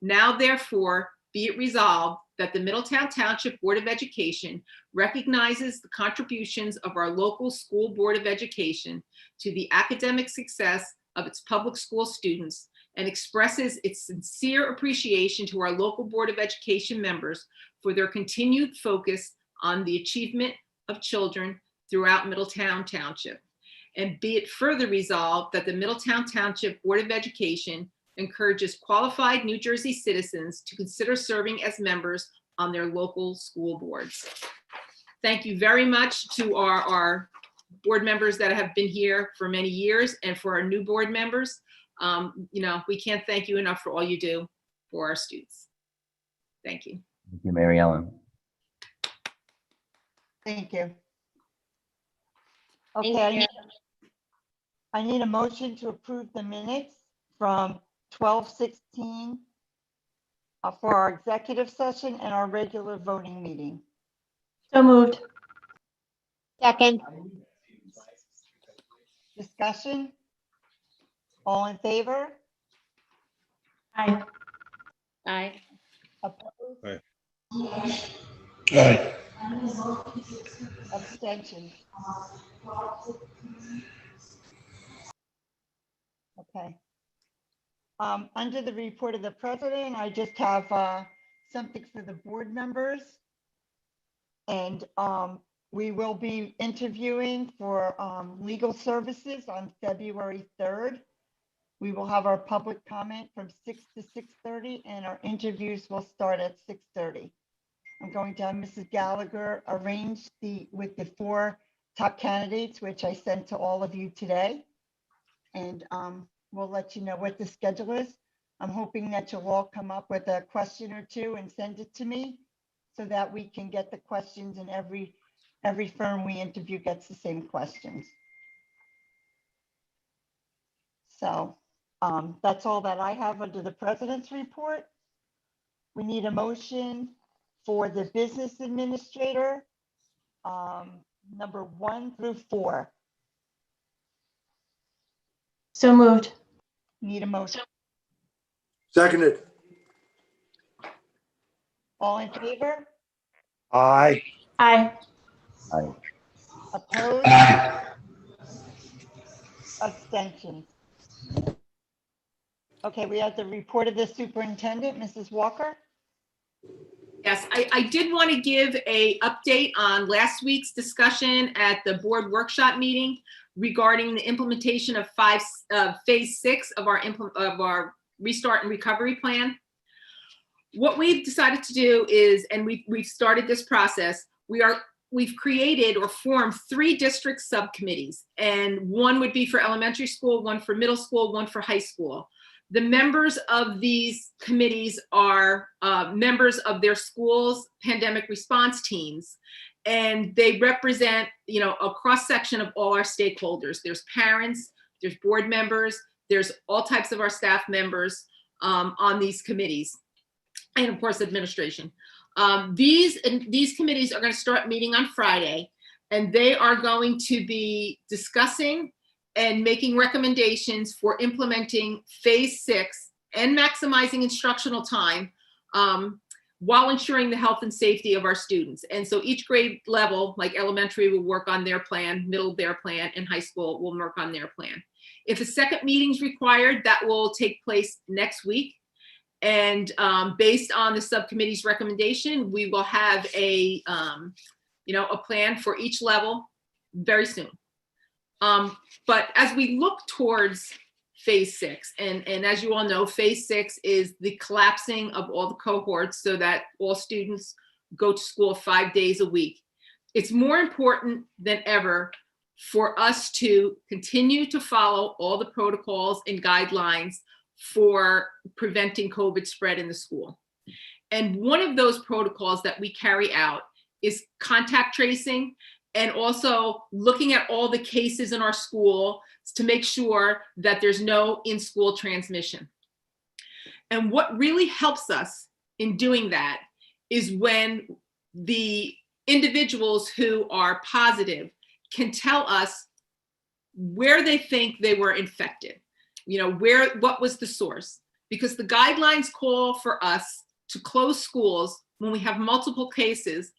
S8: Now, therefore, be it resolved that the Middletown Township Board of Education recognizes the contributions of our local school board of education to the academic success of its public school students and expresses its sincere appreciation to our local Board of Education members for their continued focus on the achievement of children throughout Middletown Township. And be it further resolved that the Middletown Township Board of Education encourages qualified New Jersey citizens to consider serving as members on their local school boards. Thank you very much to our board members that have been here for many years, and for our new board members. We can't thank you enough for all you do for our students. Thank you.
S6: Thank you, Mary Ellen.
S1: Thank you. Okay, I need a motion to approve the minutes from 12/16 for our executive session and our regular voting meeting.
S10: So moved.
S12: Second.
S1: Discussion? All in favor?
S10: Aye.
S12: Aye.
S1: Opposed?
S3: Aye.
S1: Abstentions? Okay. Under the report of the president, I just have something for the board members. And we will be interviewing for legal services on February 3rd. We will have our public comment from 6 to 6:30, and our interviews will start at 6:30. I'm going to have Mrs. Gallagher arrange with the 4 top candidates, which I sent to all of you today. And we'll let you know what the schedule is. I'm hoping that you'll all come up with a question or two and send it to me so that we can get the questions, and every firm we interview gets the same questions. So that's all that I have under the president's report. We need a motion for the business administrator, number 1 through 4.
S10: So moved.
S1: Need a motion.
S7: Seconded.
S1: All in favor?
S15: Aye.
S10: Aye.
S6: Aye.
S1: Opposed? Abstentions? Okay, we have the report of the superintendent, Mrs. Walker.
S8: Yes, I did want to give a update on last week's discussion at the board workshop meeting regarding the implementation of phase 6 of our restart and recovery plan. What we've decided to do is, and we've started this process, we've created or formed 3 district subcommittees, and one would be for elementary school, one for middle school, one for high school. The members of these committees are members of their schools' pandemic response teams, and they represent, a cross-section of all our stakeholders. There's parents, there's board members, there's all types of our staff members on these committees, and of course, administration. These committees are going to start meeting on Friday, and they are going to be discussing and making recommendations for implementing phase 6 and maximizing instructional time while ensuring the health and safety of our students. And so each grade level, like elementary, will work on their plan, middle their plan, and high school will work on their plan. If a second meeting is required, that will take place next week. And based on the subcommittee's recommendation, we will have a plan for each level very soon. But as we look towards phase 6, and as you all know, phase 6 is the collapsing of all the cohorts so that all students go to school 5 days a week. It's more important than ever for us to continue to follow all the protocols and guidelines for preventing COVID spread in the school. And one of those protocols that we carry out is contact tracing, and also looking at all the cases in our school to make sure that there's no in-school transmission. And what really helps us in doing that is when the individuals who are positive can tell us where they think they were infected, what was the source? Because the guidelines call for us to close schools when we have multiple cases,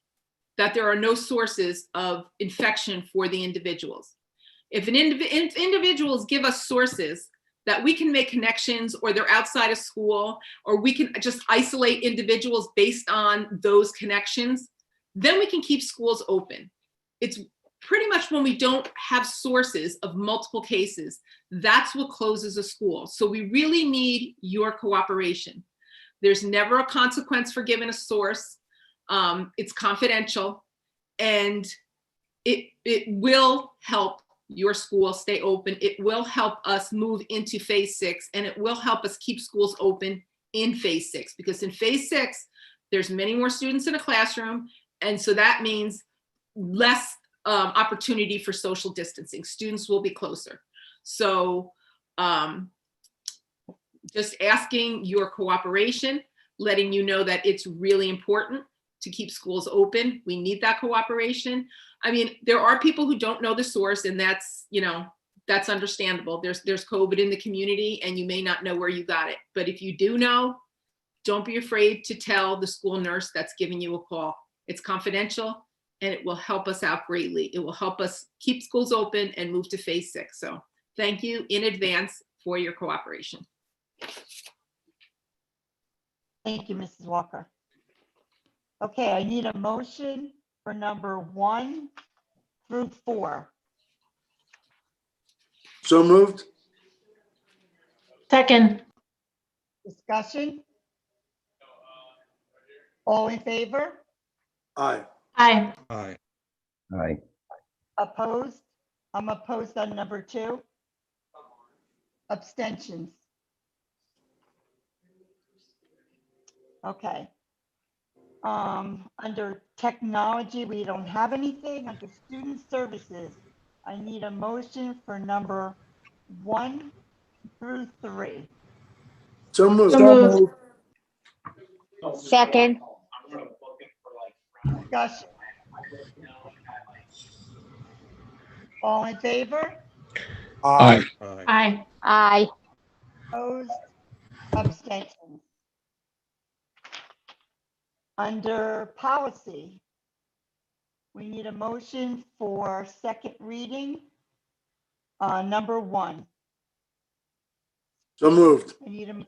S8: that there are no sources of infection for the individuals. If individuals give us sources that we can make connections, or they're outside of school, or we can just isolate individuals based on those connections, then we can keep schools open. It's pretty much when we don't have sources of multiple cases, that's what closes a school. So we really need your cooperation. There's never a consequence for giving a source. It's confidential, and it will help your school stay open. It will help us move into phase 6, and it will help us keep schools open in phase 6, because in phase 6, there's many more students in a classroom. And so that means less opportunity for social distancing. Students will be closer. So just asking your cooperation, letting you know that it's really important to keep schools open. We need that cooperation. I mean, there are people who don't know the source, and that's, you know, that's understandable. There's COVID in the community, and you may not know where you got it. But if you do know, don't be afraid to tell the school nurse that's giving you a call. It's confidential, and it will help us out greatly. It will help us keep schools open and move to phase 6. So thank you in advance for your cooperation.
S1: Thank you, Mrs. Walker. Okay, I need a motion for number 1 through 4.
S7: So moved.
S12: Second.
S1: Discussion? All in favor?
S7: Aye.
S12: Aye.
S6: Aye.
S1: Opposed? I'm opposed on number 2. Abstentions? Okay. Under technology, we don't have anything. Under student services, I need a motion for number 1 through 3.
S7: So moved.
S12: So moved.
S13: Second.
S1: Discussion? All in favor?
S7: Aye.
S12: Aye.
S13: Aye.
S1: Opposed? Abstentions? Under policy, we need a motion for second reading, number 1.
S7: So moved.
S1: I need a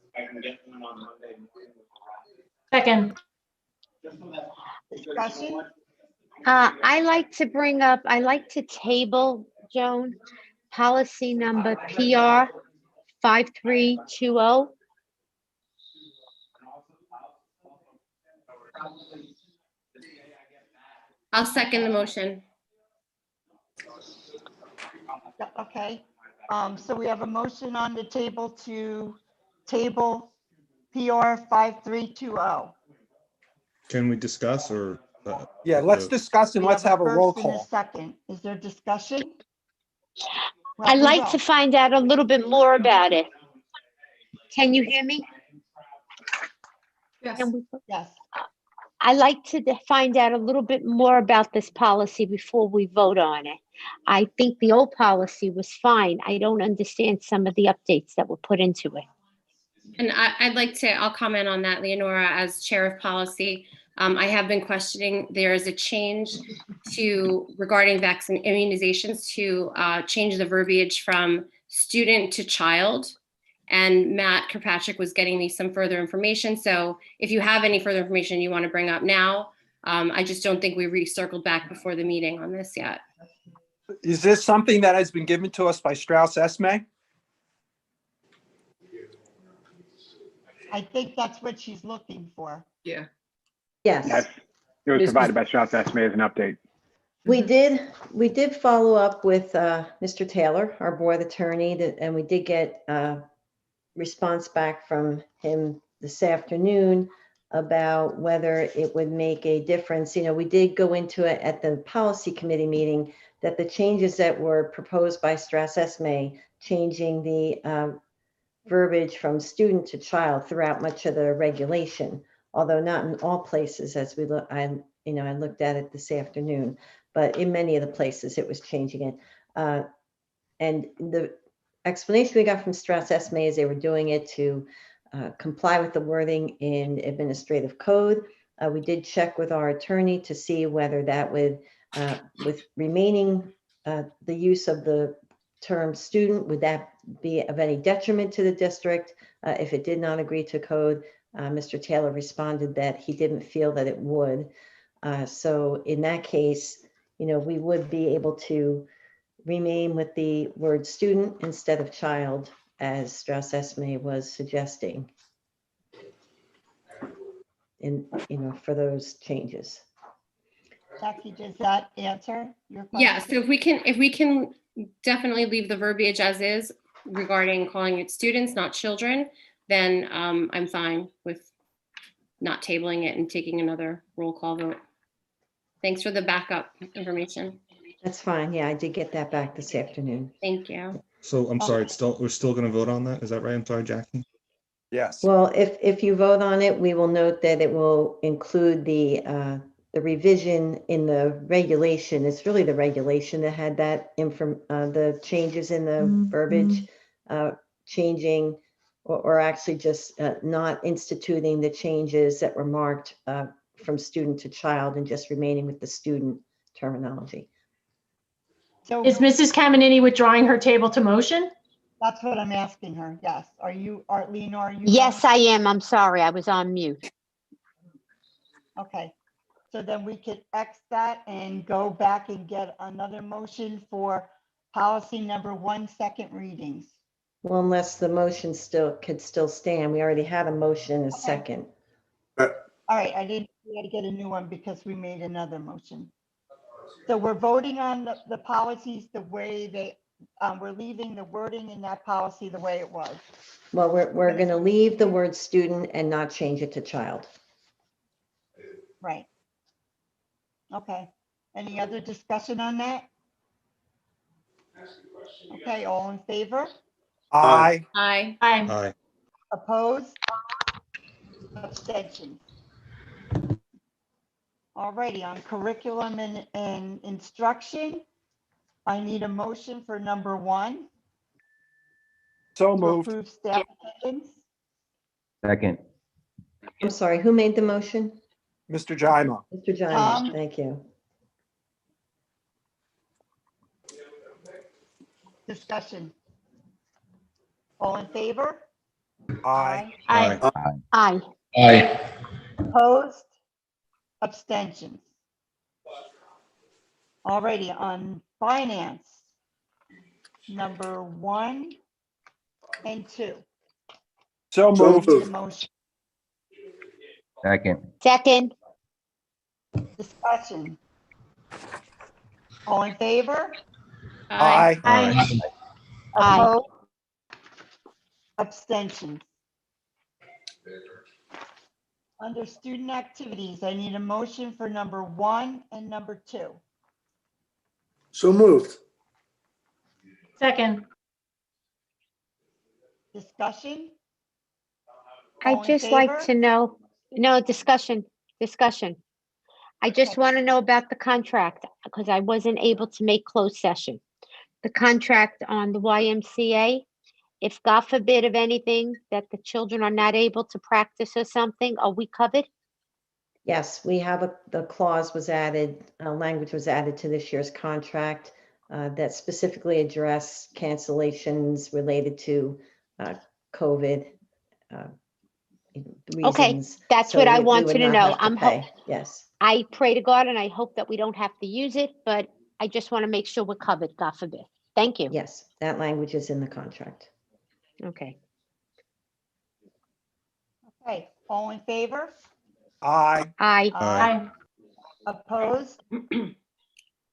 S12: Second.
S1: discussion.
S12: I like to table, Joan, policy number PR 5320.
S17: I'll second the motion.
S1: Okay, so we have a motion on the table to table PR 5320.
S18: Can we discuss or?
S15: Yeah, let's discuss and
S1: We
S15: let's have a roll
S1: first and
S15: call.
S1: second. Is there discussion? Well,
S12: I'd
S1: we
S12: like
S1: will.
S12: to find out a little bit more about it. Can you hear me?
S8: Yes.
S1: Yes.
S12: I'd like to find out a little bit more about this policy before we vote on it. I think the old policy was fine. I don't understand some of the updates that were put into it.
S17: And I'll comment on that, Leonora, as chair of policy. I have been questioning, there is a change regarding vaccine immunizations to change the verbiage from student to child. And Matt Kirkpatrick was getting me some further information. So if you have any further information you want to bring up now, I just don't think we recircled back before the meeting on this yet.
S15: Is this something that has been given to us by Strauss Esme?
S1: I think that's what she's looking for.
S8: Yeah.
S5: Yes.
S19: It was provided by Strauss Esme as an update.
S5: We did follow up with Mr. Taylor, our board attorney, and we did get a response back from him this afternoon about whether it would make a difference. You know, we did go into it at the policy committee meeting that the changes that were proposed by Strauss Esme, changing the verbiage from student to child throughout much of the regulation, although not in all places, as we look, I looked at it this afternoon, but in many of the places it was changing it. And the explanation we got from Strauss Esme is they were doing it to comply with the wording in administrative code. We did check with our attorney to see whether that would, with remaining the use of the term student, would that be of any detriment to the district. If it did not agree to code, Mr. Taylor responded that he didn't feel that it would. So in that case, we would be able to remain with the word student instead of child, as Strauss Esme was suggesting. For those changes.
S1: Jackie, does that answer your question?
S17: Yeah, so if we can definitely leave the verbiage as is regarding calling it students, not children, then I'm fine with not tabling it and taking another roll call vote. Thanks for the backup information.
S5: That's fine. Yeah, I did get that back this afternoon.
S17: Thank you.
S18: So I'm sorry, we're still going to vote on that. Is that right? I'm sorry, Jackie.
S15: Yes.
S5: Well, if you vote on it, we will note that it will include the revision in the regulation. It's really the regulation that had that the changes in the verbiage, changing or actually just not instituting the changes that were marked from student to child and just remaining with the student terminology.
S1: So
S20: Is Mrs. Caminiti withdrawing her table to motion?
S1: that's what I'm asking her. Yes. Leonore, are you?
S12: Yes, I am. I'm sorry. I was on mute.
S1: Okay. So then we could X that and go back and get another motion for policy number 1, second readings.
S5: Well, unless the motion could still stand. We already had a motion and a second.
S1: All right. We had to get a new one because we made another motion. So we're voting on the policies the way they, we're leaving the wording in that policy the way it was.
S5: Well, we're going to leave the word student and not change it to child.
S1: Right. Okay. Any other discussion on that? Okay, all in favor?
S15: Aye.
S17: Aye.
S18: Aye.
S1: Opposed? Abstentions? All righty, on curriculum and instruction, I need a motion for number 1.
S15: So
S1: to
S15: moved.
S1: approve staff attendance.
S6: Second.
S5: I'm sorry, who made the motion?
S15: Mr. Jaima.
S5: Mr. Jaima, thank you.
S1: Discussion. All in favor?
S15: Aye.
S20: Aye.
S12: Aye.
S3: Aye.
S1: Opposed? Abstentions? Alrighty, on finance, number 1 and 2.
S15: So moved.
S1: Need a motion.
S6: Second.
S12: Second.
S1: Discussion. All in favor?
S15: Aye.
S20: Aye.
S12: Aye.
S1: Opposed? Abstentions? Under student activities, I need a motion for number 1 and number 2.
S7: So moved.
S20: Second.
S1: Discussion?
S12: I'd
S1: All in
S12: just like
S1: favor?
S12: to know, no, discussion. I just
S1: Okay.
S12: want to know about the contract because I wasn't able to make closed session. The contract on the YMCA, if God forbid of anything, that the children are not able to practice or something, are we covered?
S5: Yes, we have the clause was added, language was added to this year's contract that specifically address cancellations related to COVID
S12: Okay,
S5: reasons.
S12: that's
S5: So
S12: what I
S5: we
S12: wanted
S5: would
S12: to
S5: not
S12: know.
S5: have to pay. Yes,
S12: I pray to God and I hope that we don't have to use it, but I just want to make sure we're covered, God forbid. Thank you.
S5: yes, that language is in the contract.
S12: Okay.
S1: Okay, all in favor?
S15: Aye.
S12: Aye.
S20: Aye.
S1: Opposed?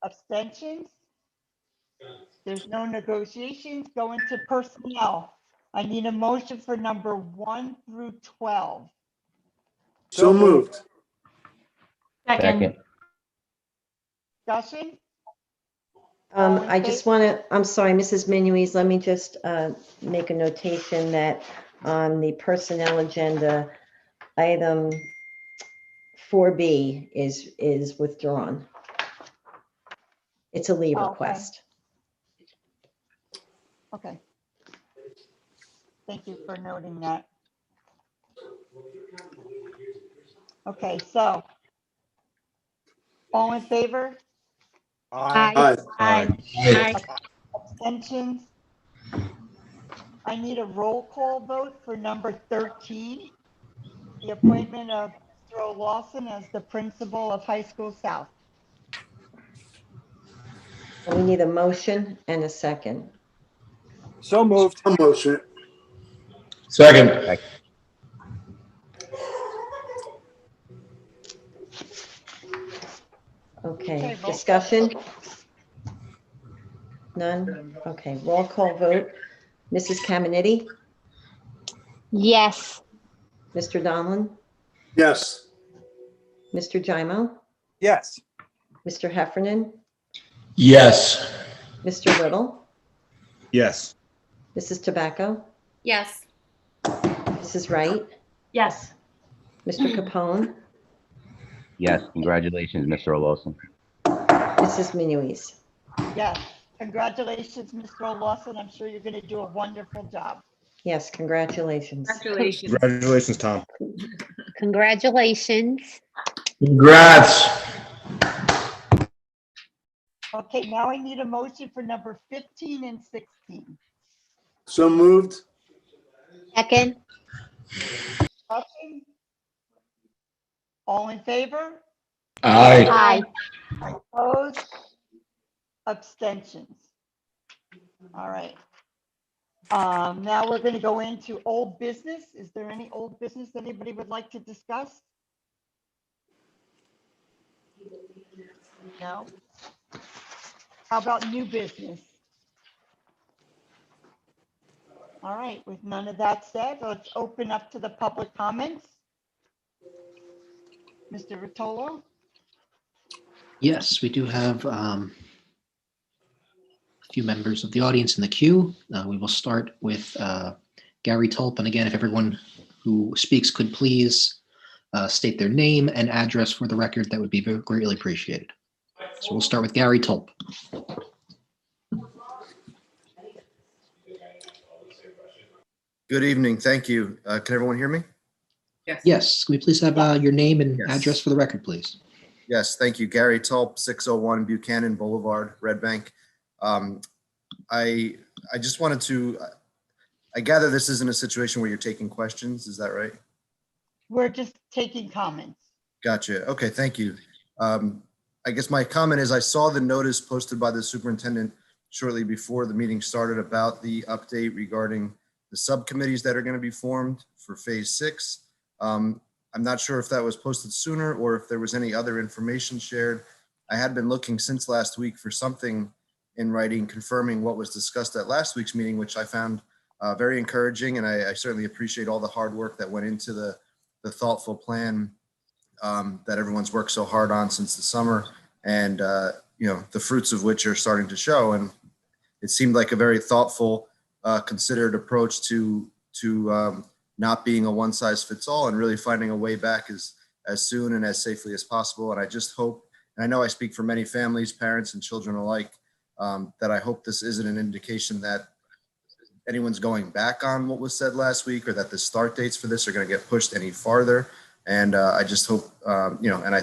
S1: Abstentions? There's no negotiations. Go into personnel. I need a motion for number 1 through 12.
S7: So moved.
S20: Second.
S1: Discussion? All in
S5: I just want to, I'm sorry, Mrs. Minuis, let me just make a notation that on the personnel agenda, item 4B is withdrawn. It's a leave
S1: Okay.
S5: request.
S1: Okay. Thank you for noting that. Okay, so all in favor?
S15: Aye.
S7: Aye.
S20: Aye.
S1: Abstentions? I need a roll call vote for number 13, the appointment of Mr. Lawson as the principal of High School South.
S5: We need a motion and a second.
S15: So moved.
S7: Motion.
S3: Second.
S5: Okay, discussion? None? Okay, roll call vote. Mrs. Caminiti?
S12: Yes.
S5: Mr. Donlin?
S7: Yes.
S5: Mr. Jaimo?
S15: Yes.
S5: Mr. Heffernan?
S3: Yes.
S5: Mr. Little?
S18: Yes.
S5: Mrs. Tobacco?
S17: Yes.
S5: Mrs. Wright?
S20: Yes.
S5: Mr. Capone?
S6: Yes, congratulations, Mr. Lawson.
S5: Mrs. Minuis?
S1: Yes, congratulations, Mr. Lawson. I'm sure you're going to do a wonderful job.
S5: Yes, congratulations.
S8: Congratulations.
S18: Congratulations, Tom.
S12: Congratulations.
S3: Congrats.
S1: Okay, now I need a motion for number 15 and 16.
S7: So moved.
S12: Second.
S1: Discussion? All in favor?
S3: Aye.
S12: Aye.
S1: Opposed? Abstentions? All right. Now we're going to go into old business. Is there any old business anybody would like to discuss? No? How about new business? All right, with none of that said, let's open up to the public comments. Mr. Rotolo?
S4: Yes, we do have a few members of the audience in the queue. We will start with Gary Tulp. And again, if everyone who speaks could please state their name and address for the record, that would be greatly appreciated. So we'll start with Gary Tulp.
S21: Good evening. Thank you. Can everyone hear me?
S4: Yes, can we please have your name and
S21: Yes.
S4: address for the record, please?
S21: Yes, thank you. Gary Tulp, 601 Buchanan Boulevard, Red Bank. I just wanted to, I gather this isn't a situation where you're taking questions. Is that right?
S1: We're just taking comments.
S21: Gotcha. Okay, thank you. I guess my comment is I saw the notice posted by the superintendent shortly before the meeting started about the update regarding the subcommittees that are going to be formed for phase 6. I'm not sure if that was posted sooner or if there was any other information shared. I had been looking since last week for something in writing confirming what was discussed at last week's meeting, which I found very encouraging. And I certainly appreciate all the hard work that went into the thoughtful plan that everyone's worked so hard on since the summer, and the fruits of which are starting to show. And it seemed like a very thoughtful, considered approach to not being a one size fits all and really finding a way back as soon and as safely as possible. And I just hope, and I know I speak for many families, parents, and children alike, that I hope this isn't an indication that anyone's going back on what was said last week, or that the start dates for this are going to get pushed any farther. And I just hope, and I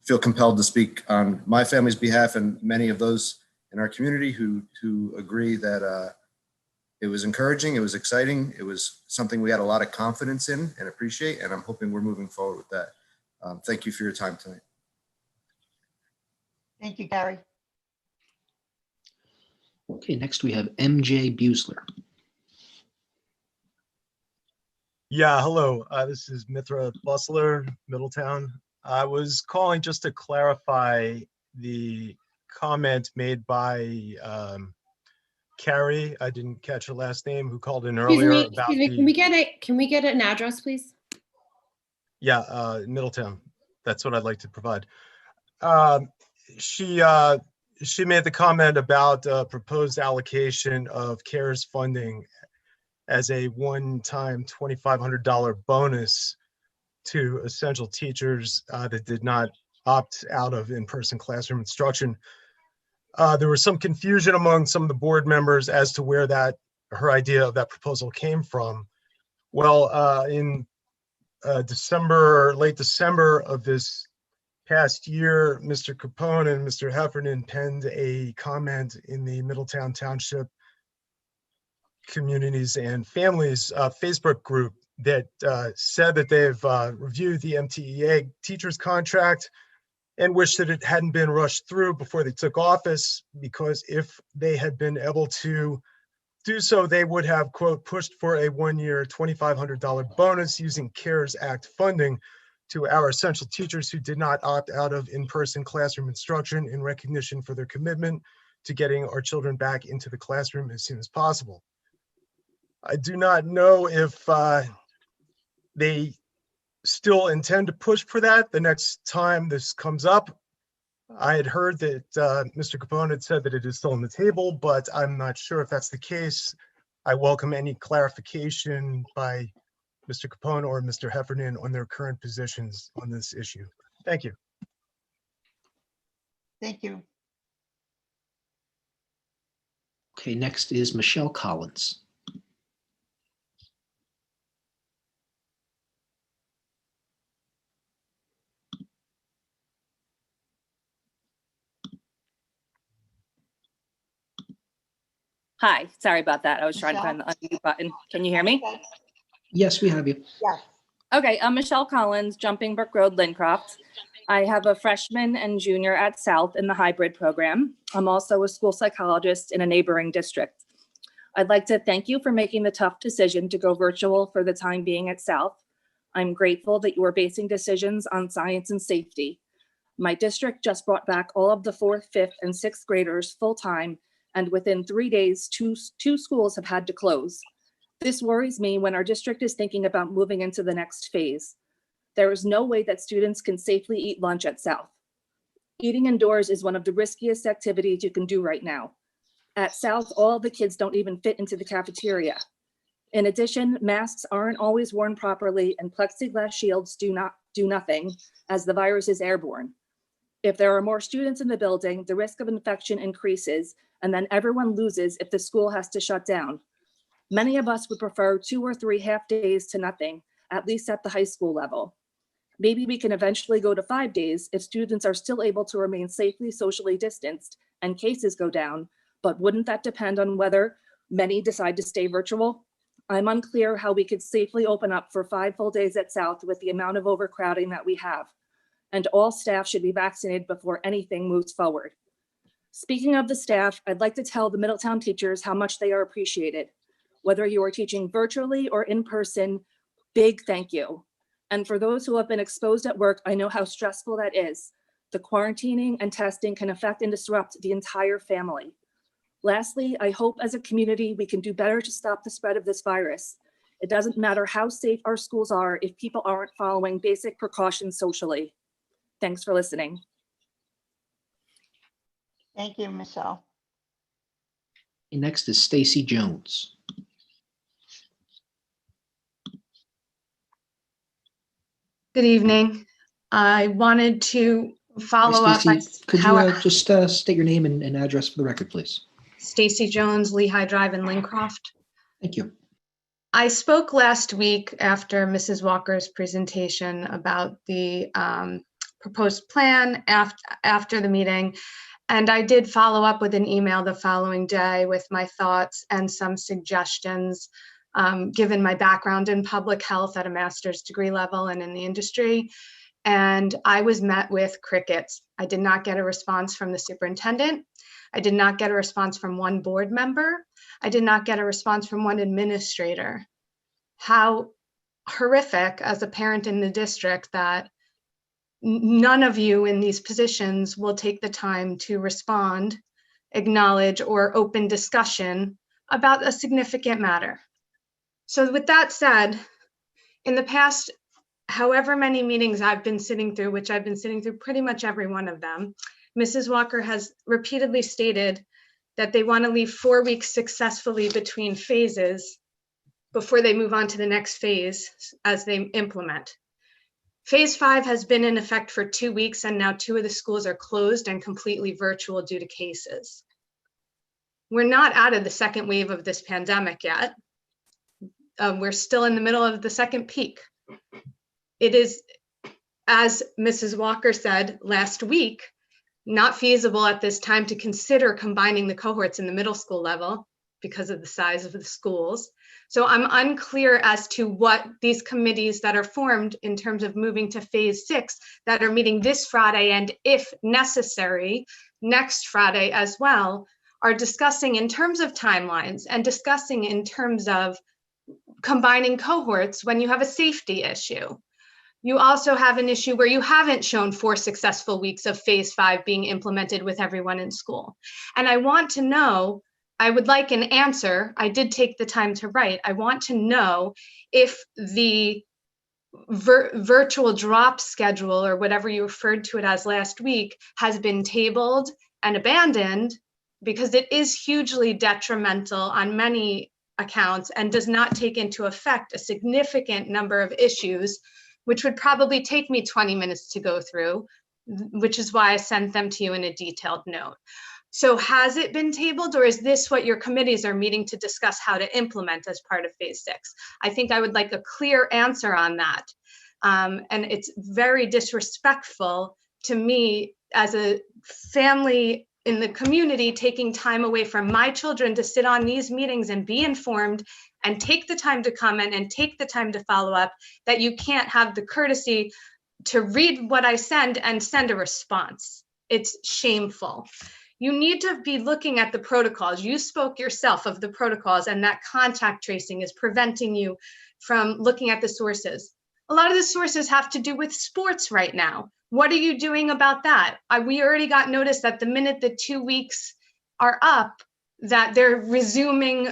S21: feel compelled to speak on my family's behalf and many of those in our community who agree that it was encouraging, it was exciting, it was something we had a lot of confidence in and appreciate, and I'm hoping we're moving forward with that. Thank you for your time tonight.
S1: Thank you, Gary.
S4: Okay, next we have MJ Buesler.
S22: Yeah, hello. This is Mithra Bustler, Middletown. I was calling just to clarify the comment made by Carrie. I didn't catch her last name, who called in earlier about
S17: Can we get an address, please?
S22: Middletown. That's what I'd like to provide. She made the comment about proposed allocation of CARES funding as a one-time $2,500 bonus to essential teachers that did not opt out of in-person classroom instruction. There was some confusion among some of the board members as to where her idea of that proposal came from. Well, in late December of this past year, Mr. Capone and Mr. Heffernan penned a comment in the Middletown Township Communities and Families Facebook group that said that they've reviewed the MTEA teachers contract and wish that it hadn't been rushed through before they took office, because if they had been able to do so, they would have, quote, pushed for a one-year $2,500 bonus using CARES Act funding to our essential teachers who did not opt out of in-person classroom instruction in recognition for their commitment to getting our children back into the classroom as soon as possible. I do not know if they still intend to push for that the next time this comes up. I had heard that Mr. Capone had said that it is still on the table, but I'm not sure if that's the case. I welcome any clarification by Mr. Capone or Mr. Heffernan on their current positions on this issue. Thank you.
S1: Thank you.
S4: Okay, next is Michelle Collins.
S9: Hi, sorry about that. I was trying to find the unmute button. Can you hear me?
S4: Yes, we have you.
S1: Yes.
S9: Okay, I'm Michelle Collins, Jumping Brook Road, Lincroft. I have a freshman and junior at South in the hybrid program. I'm also a school psychologist in a neighboring district. I'd like to thank you for making the tough decision to go virtual for the time being at South. I'm grateful that you are basing decisions on science and safety. My district just brought back all of the 4th, 5th, and 6th graders full-time, and within 3 days, two schools have had to close. This worries me when our district is thinking about moving into the next phase. There is no way that students can safely eat lunch at South. Eating indoors is one of the riskiest activities you can do right now. At South, all the kids don't even fit into the cafeteria. In addition, masks aren't always worn properly and plexiglass shields do nothing, as the virus is airborne. If there are more students in the building, the risk of infection increases, and then everyone loses if the school has to shut down. Many of us would prefer 2 or 3 half days to nothing, at least at the high school level. Maybe we can eventually go to 5 days if students are still able to remain safely socially distanced and cases go down, but wouldn't that depend on whether many decide to stay virtual? I'm unclear how we could safely open up for 5 full days at South with the amount of overcrowding that we have. And all staff should be vaccinated before anything moves forward. Speaking of the staff, I'd like to tell the Middletown teachers how much they are appreciated. Whether you are teaching virtually or in person, big thank you. And for those who have been exposed at work, I know how stressful that is. The quarantining and testing can affect and disrupt the entire family. Lastly, I hope as a community we can do better to stop the spread of this virus. It doesn't matter how safe our schools are if people aren't following basic precautions socially. Thanks for listening.
S1: Thank you, Michelle.
S4: And next is Stacy Jones.
S20: Good evening. I wanted to follow up.
S4: Stacy, could you just state your name and address for the record, please?
S20: Stacy Jones, Lehigh Drive in Lincroft.
S4: Thank you.
S20: I spoke last week after Mrs. Walker's presentation about the proposed plan after the meeting, and I did follow up with an email the following day with my thoughts and some suggestions, given my background in public health at a master's degree level and in the industry. And I was met with crickets. I did not get a response from the superintendent. I did not get a response from one board member. I did not get a response from one administrator. How horrific as a parent in the district that none of you in these positions will take the time to respond, acknowledge, or open discussion about a significant matter. So with that said, in the past, however many meetings I've been sitting through, which I've been sitting through pretty much every one of them, Mrs. Walker has repeatedly stated that they want to leave 4 weeks successfully between phases before they move on to the next phase as they implement. Phase 5 has been in effect for 2 weeks, and now 2 of the schools are closed and completely virtual due to cases. We're not out of the second wave of this pandemic yet. We're still in the middle of the second peak. It is, as Mrs. Walker said last week, not feasible at this time to consider combining the cohorts in the middle school level. because of the size of the schools. So I'm unclear as to what these committees that are formed in terms of moving to phase 6 that are meeting this Friday, and if necessary, next Friday as well, are discussing in terms of timelines and discussing in terms of combining cohorts when you have a safety issue. You also have an issue where you haven't shown 4 successful weeks of phase 5 being implemented with everyone in school. And I want to know, I would like an answer. I did take the time to write. I want to know if the virtual drop schedule, or whatever you referred to it as last week, has been tabled and abandoned, because it is hugely detrimental on many accounts and does not take into effect a significant number of issues, which would probably take me 20 minutes to go through, which is why I sent them to you in a detailed note. So has it been tabled, or is this what your committees are meeting to discuss how to implement as part of phase 6? I think I would like a clear answer on that. And it's very disrespectful to me as a family in the community, taking time away from my children to sit on these meetings and be informed and take the time to comment and take the time to follow up, that you can't have the courtesy to read what I send and send a response. It's shameful. You need to be looking at the protocols. You spoke yourself of the protocols, and that contact tracing is preventing you from looking at the sources. A lot of the sources have to do with sports right now. What are you doing about that? We already got notice that the minute the 2 weeks are up, that they're resuming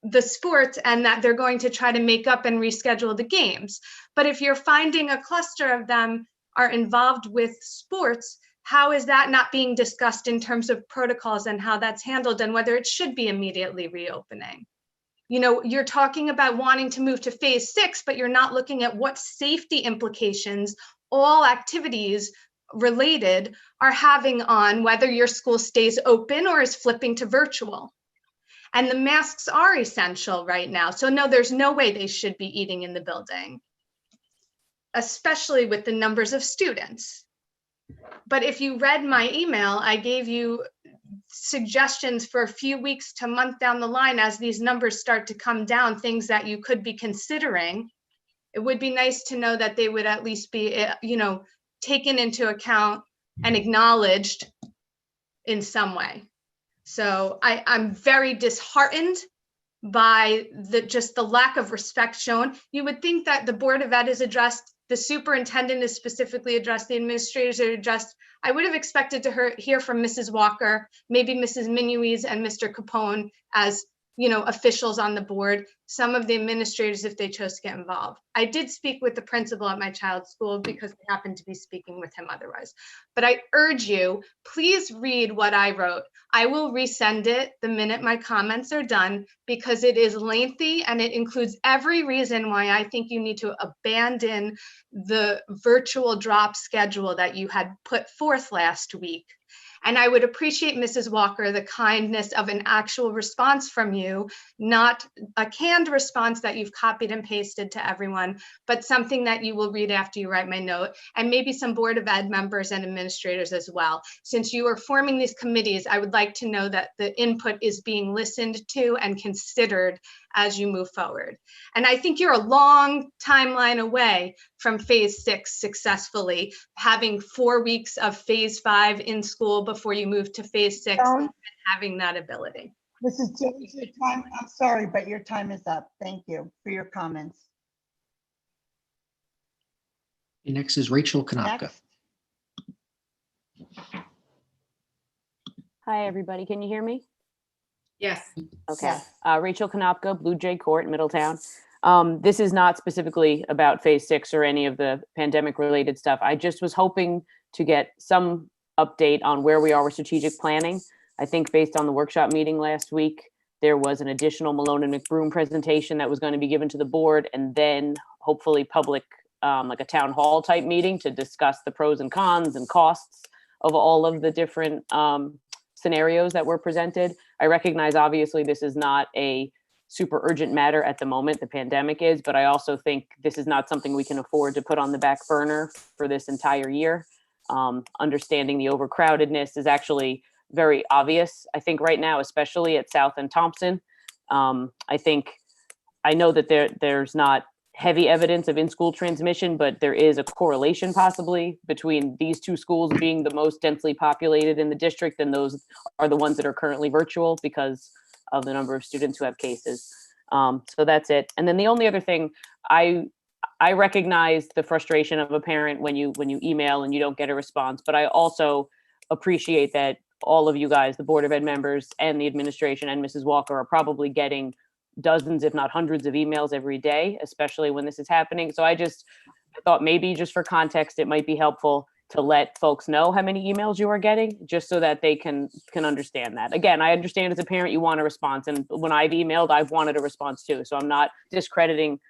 S20: the sports and that they're going to try to make up and reschedule the games. But if you're finding a cluster of them are involved with sports, how is that not being discussed in terms of protocols and how that's handled, and whether it should be immediately reopening? You know, you're talking about wanting to move to phase 6, but you're not looking at what safety implications all activities related are having on whether your school stays open or is flipping to virtual. And the masks are essential right now. So no, there's no way they should be eating in the building, especially with the numbers of students. But if you read my email, I gave you suggestions for a few weeks to month down the line as these numbers start to come down, things that you could be considering. It would be nice to know that they would at least be, taken into account and acknowledged in some way. So I'm very disheartened by just the lack of respect shown. You would think that the Board of Ed is addressed, the superintendent is specifically addressed, the administrators are addressed. I would have expected to hear from Mrs. Walker, maybe Mrs. Minuis and Mr. Capone as officials on the board, some of the administrators if they chose to get involved. I did speak with the principal at my child's school because I happened to be speaking with him otherwise. But I urge you, please read what I wrote. I will resend it the minute my comments are done, because it is lengthy and it includes every reason why I think you need to abandon the virtual drop schedule that you had put forth last week. And I would appreciate, Mrs. Walker, the kindness of an actual response from you, not a canned response that you've copied and pasted to everyone, but something that you will read after you write my note, and maybe some Board of Ed members and administrators as well. Since you are forming these committees, I would like to know that the input is being listened to and considered as you move forward. And I think you're a long timeline away from phase 6 successfully, having 4 weeks of phase 5 in school before you move to phase 6 and having that ability.
S1: Mrs. Jones, your time, I'm sorry, but your time is up. Thank you for your comments.
S4: Next is Rachel Konopka.
S1: Next.
S2: Hi, everybody. Can you hear me?
S8: Yes.
S2: Okay.
S1: Yes.
S2: Rachel Konopka, Blue Jay Court, Middletown. This is not specifically about phase 6 or any of the pandemic related stuff. I just was hoping to get some update on where we are with strategic planning. I think based on the workshop meeting last week, there was an additional Malone and McBroom presentation that was going to be given to the board, and then hopefully public, like a town hall type meeting to discuss the pros and cons and costs of all of the different scenarios that were presented. I recognize obviously this is not a super urgent matter at the moment, the pandemic is, but I also think this is not something we can afford to put on the back burner for this entire year. Understanding the overcrowdedness is actually very obvious, I think right now, especially at South and Thompson. I know that there's not heavy evidence of in-school transmission, but there is a correlation possibly between these two schools being the most densely populated in the district, and those are the ones that are currently virtual because of the number of students who have cases. So that's it. And then the only other thing, I recognize the frustration of a parent when you email and you don't get a response, but I also appreciate that all of you guys, the Board of Ed members and the administration and Mrs. Walker, are probably getting dozens, if not hundreds of emails every day, especially when this is happening. So I thought maybe just for context, it might be helpful to let folks know how many emails you are getting, just so that they can understand that. Again, I understand as a parent, you want a response. And when I've emailed, I've wanted a response too. So I'm not discrediting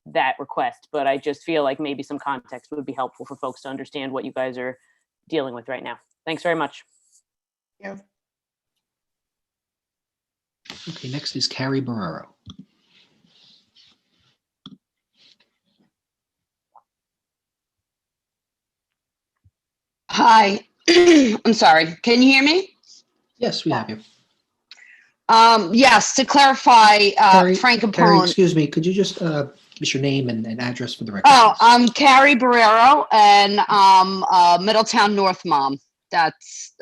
S2: that request, but I just feel like maybe some context would be helpful for folks to understand what you guys are dealing with right now. Thanks very much.
S1: Yeah.
S4: Okay, next is Carrie Barrero.
S13: Hi, I'm sorry. Can you hear me?
S4: Yes, we have you.
S13: Yes, to clarify, Frank
S4: Carrie,
S13: Capone.
S4: excuse me, could you just give us your name and address for the record?
S13: Oh, I'm Carrie Barrero, and Middletown North mom. That's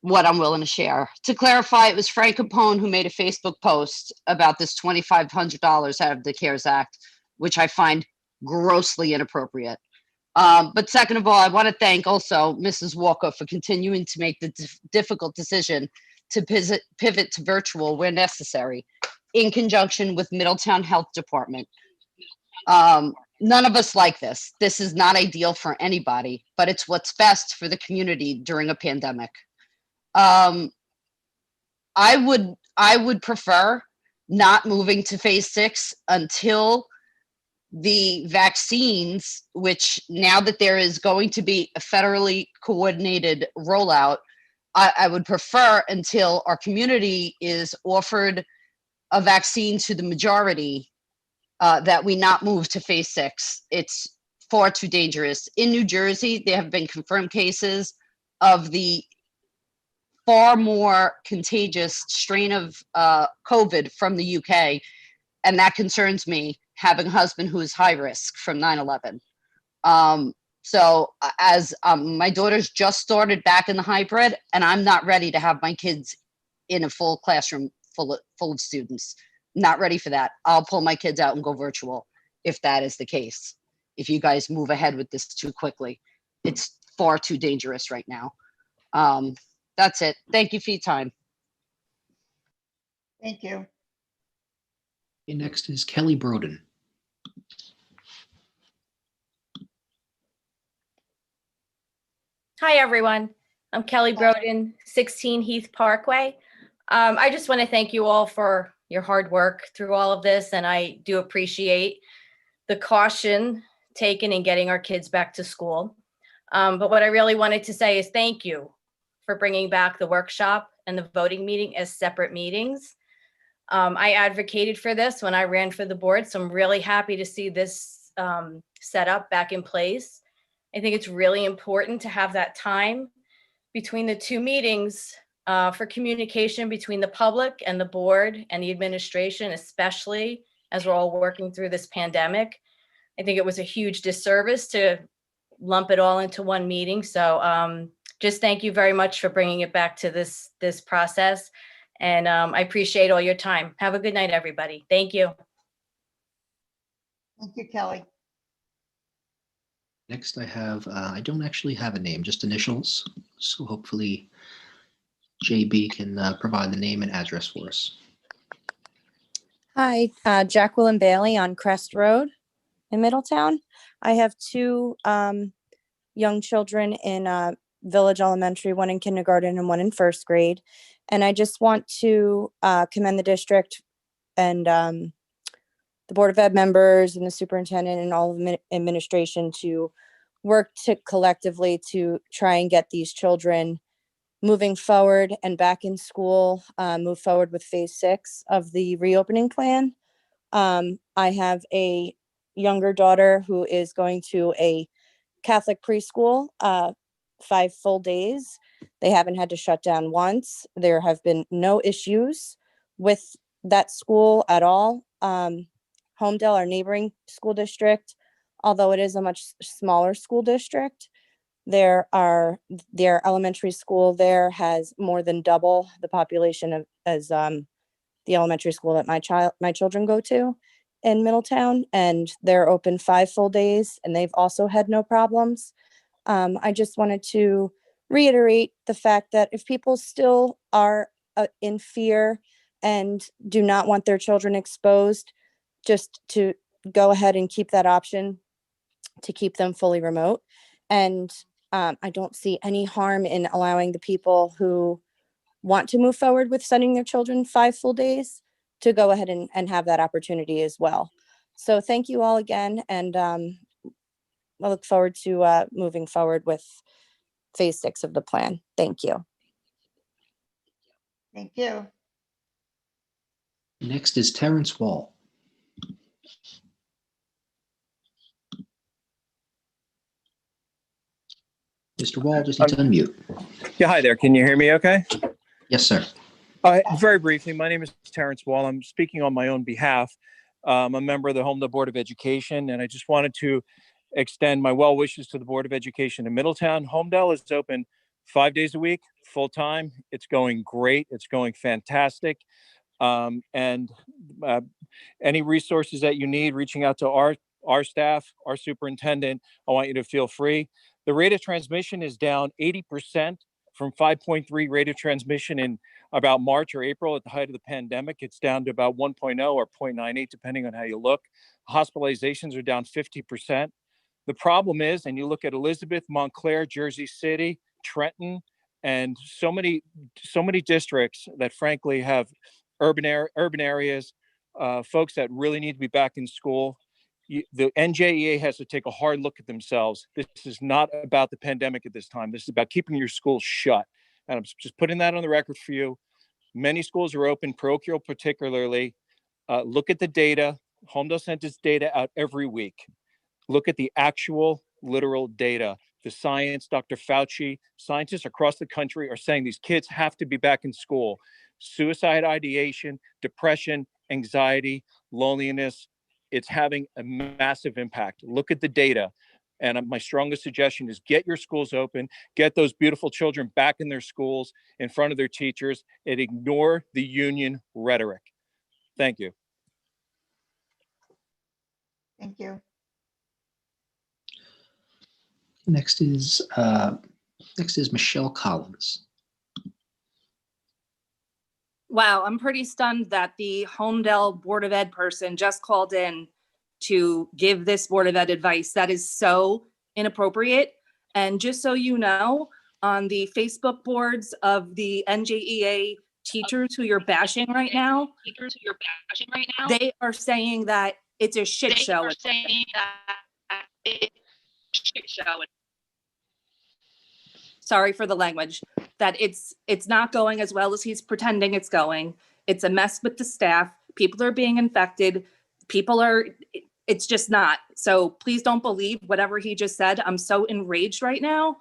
S13: what I'm willing to share. To clarify, it was Frank Capone who made a Facebook post about this $2,500 out of the CARES Act, which I find grossly inappropriate. But second of all, I want to thank also Mrs. Walker for continuing to make the difficult decision to pivot to virtual where necessary, in conjunction with Middletown Health Department. None of us like this. This is not ideal for anybody, but it's what's best for the community during a pandemic. I would prefer not moving to phase 6 until the vaccines, which now that there is going to be a federally coordinated rollout, I would prefer until our community is offered a vaccine to the majority, that we not move to phase 6. It's far too dangerous. In New Jersey, there have been confirmed cases of the far more contagious strain of COVID from the UK, and that concerns me, having a husband who is high risk from 9/11. So as my daughter's just started back in the hybrid, and I'm not ready to have my kids in a full classroom full of students. Not ready for that. I'll pull my kids out and go virtual if that is the case. If you guys move ahead with this too quickly, it's far too dangerous right now. That's it. Thank you for your time.
S1: Thank you.
S4: Okay, next is Kelly Broden.
S11: Hi, everyone. I'm Kelly Broden, 16 Heath Parkway. I just want to thank you all for your hard work through all of this, and I do appreciate the caution taken in getting our kids back to school. But what I really wanted to say is thank you for bringing back the workshop and the voting meeting as separate meetings. I advocated for this when I ran for the board, so I'm really happy to see this set up back in place. I think it's really important to have that time between the two meetings for communication between the public and the board and the administration, especially as we're all working through this pandemic. I think it was a huge disservice to lump it all into one meeting. So just thank you very much for bringing it back to this process. And I appreciate all your time. Have a good night, everybody. Thank you.
S1: Thank you, Kelly.
S4: Next, I don't actually have a name, just initials. So hopefully JB can provide the name and address for us.
S14: Hi, Jacqueline Bailey on Crest Road in Middletown. I have two young children in Village Elementary, one in kindergarten and one in first grade. And I just want to commend the district and the Board of Ed members and the superintendent and all of administration to work collectively to try and get these children moving forward and back in school, move forward with phase 6 of the reopening plan. I have a younger daughter who is going to a Catholic preschool, 5 full days. They haven't had to shut down once. There have been no issues. with that school at all. Homedale, our neighboring school district, although it is a much smaller school district, their elementary school there has more than double the population as the elementary school that my children go to in Middletown, and they're open 5 full days, and they've also had no problems. I just wanted to reiterate the fact that if people still are in fear and do not want their children exposed, just to go ahead and keep that option to keep them fully remote. And I don't see any harm in allowing the people who want to move forward with sending their children 5 full days to go ahead and have that opportunity as well. So thank you all again. And I look forward to moving forward with phase 6 of the plan. Thank you.
S1: Thank you.
S4: Next is Terrence Wall. Mr. Wall, just need to unmute.
S10: Yeah, hi there. Can you hear me okay?
S4: Yes, sir.
S10: Very briefly, my name is Terrence Wall. I'm speaking on my own behalf. I'm a member of the Homedale Board of Education, and I just wanted to extend my well wishes to the Board of Education in Middletown. Homedale is open 5 days a week, full time. It's going great. It's going fantastic. And any resources that you need, reaching out to our staff, our superintendent, I want you to feel free. The rate of transmission is down 80% from 5.3 rate of transmission in about March or April at the height of the pandemic. It's down to about 1.0 or 0.98, depending on how you look. Hospitalizations are down 50%. The problem is, and you look at Elizabeth, Montclair, Jersey City, Trenton, and so many districts that frankly have urban areas, folks that really need to be back in school. The NJEA has to take a hard look at themselves. This is not about the pandemic at this time. This is about keeping your schools shut. And I'm just putting that on the record for you. Many schools are open, parochial particularly. Look at the data. Homedale sent its data out every week. Look at the actual literal data. The science, Dr. Fauci, scientists across the country are saying these kids have to be back in school. Suicide ideation, depression, anxiety, loneliness, it's having a massive impact. Look at the data. And my strongest suggestion is get your schools open, get those beautiful children back in their schools, in front of their teachers, and ignore the union rhetoric. Thank you.
S1: Thank you.
S4: Next is Michelle Collins.
S9: Wow, I'm pretty stunned that the Homedale Board of Ed person just called in to give this Board of Ed advice. That is so inappropriate. And just so you know, on the Facebook boards of the NJEA teachers who you're bashing right now, they are saying that it's a shit show. Sorry for the language, that it's not going as well as he's pretending it's going. It's a mess with the staff. People are being infected. It's just not. So please don't believe whatever he just said. I'm so enraged right now.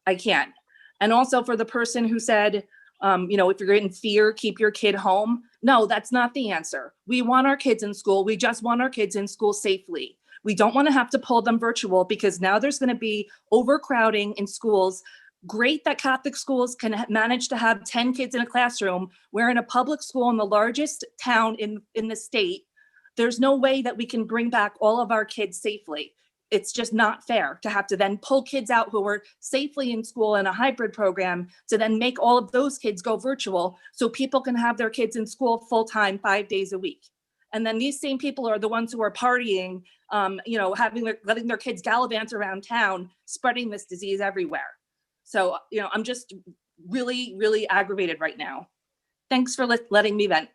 S9: I can't. And also for the person who said, if you're in fear, keep your kid home. No, that's not the answer. We want our kids in school. We just want our kids in school safely. We don't want to have to pull them virtual because now there's going to be overcrowding in schools. Great that Catholic schools can manage to have 10 kids in a classroom. We're in a public school in the largest town in the state. There's no way that we can bring back all of our kids safely. It's just not fair to have to then pull kids out who are safely in school in a hybrid program to then make all of those kids go virtual so people can have their kids in school full-time 5 days a week. And then these same people are the ones who are partying, letting their kids gallivant around town, spreading this disease everywhere. So, I'm just really, really aggravated right now. Thanks for letting me vent.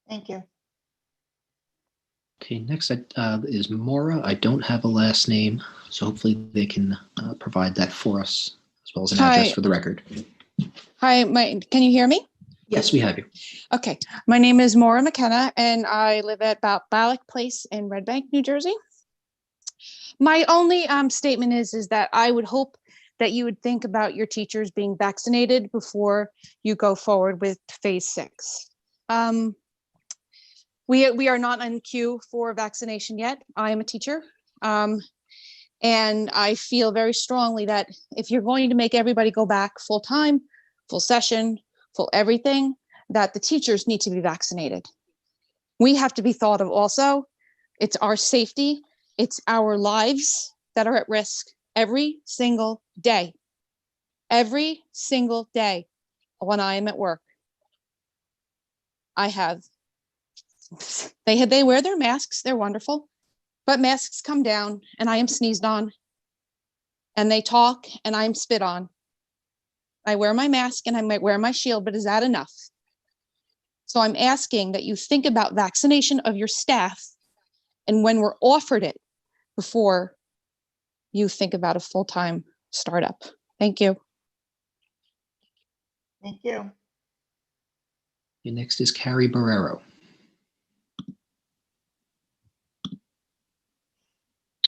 S1: Thank you.
S4: Okay, next is Maura. I don't have a last name, so hopefully they can provide that for us, as well as an address for the record.
S16: Hi, can you hear me?
S4: Yes, we have you.
S16: Okay, my name is Maura McKenna, and I live at Ballock Place in Red Bank, New Jersey. My only statement is that I would hope that you would think about your teachers being vaccinated before you go forward with phase 6. We are not on queue for vaccination yet. I am a teacher. And I feel very strongly that if you're going to make everybody go back full time, full session, full everything, that the teachers need to be vaccinated. We have to be thought of also. It's our safety. It's our lives that are at risk every single day. Every single day when I am at work. They wear their masks. They're wonderful. But masks come down and I am sneezed on, and they talk and I'm spit on. I wear my mask and I might wear my shield, but is that enough? So I'm asking that you think about vaccination of your staff and when we're offered it before you think about a full-time startup. Thank you.
S1: Thank you.
S4: Okay, next is Carrie Barrero.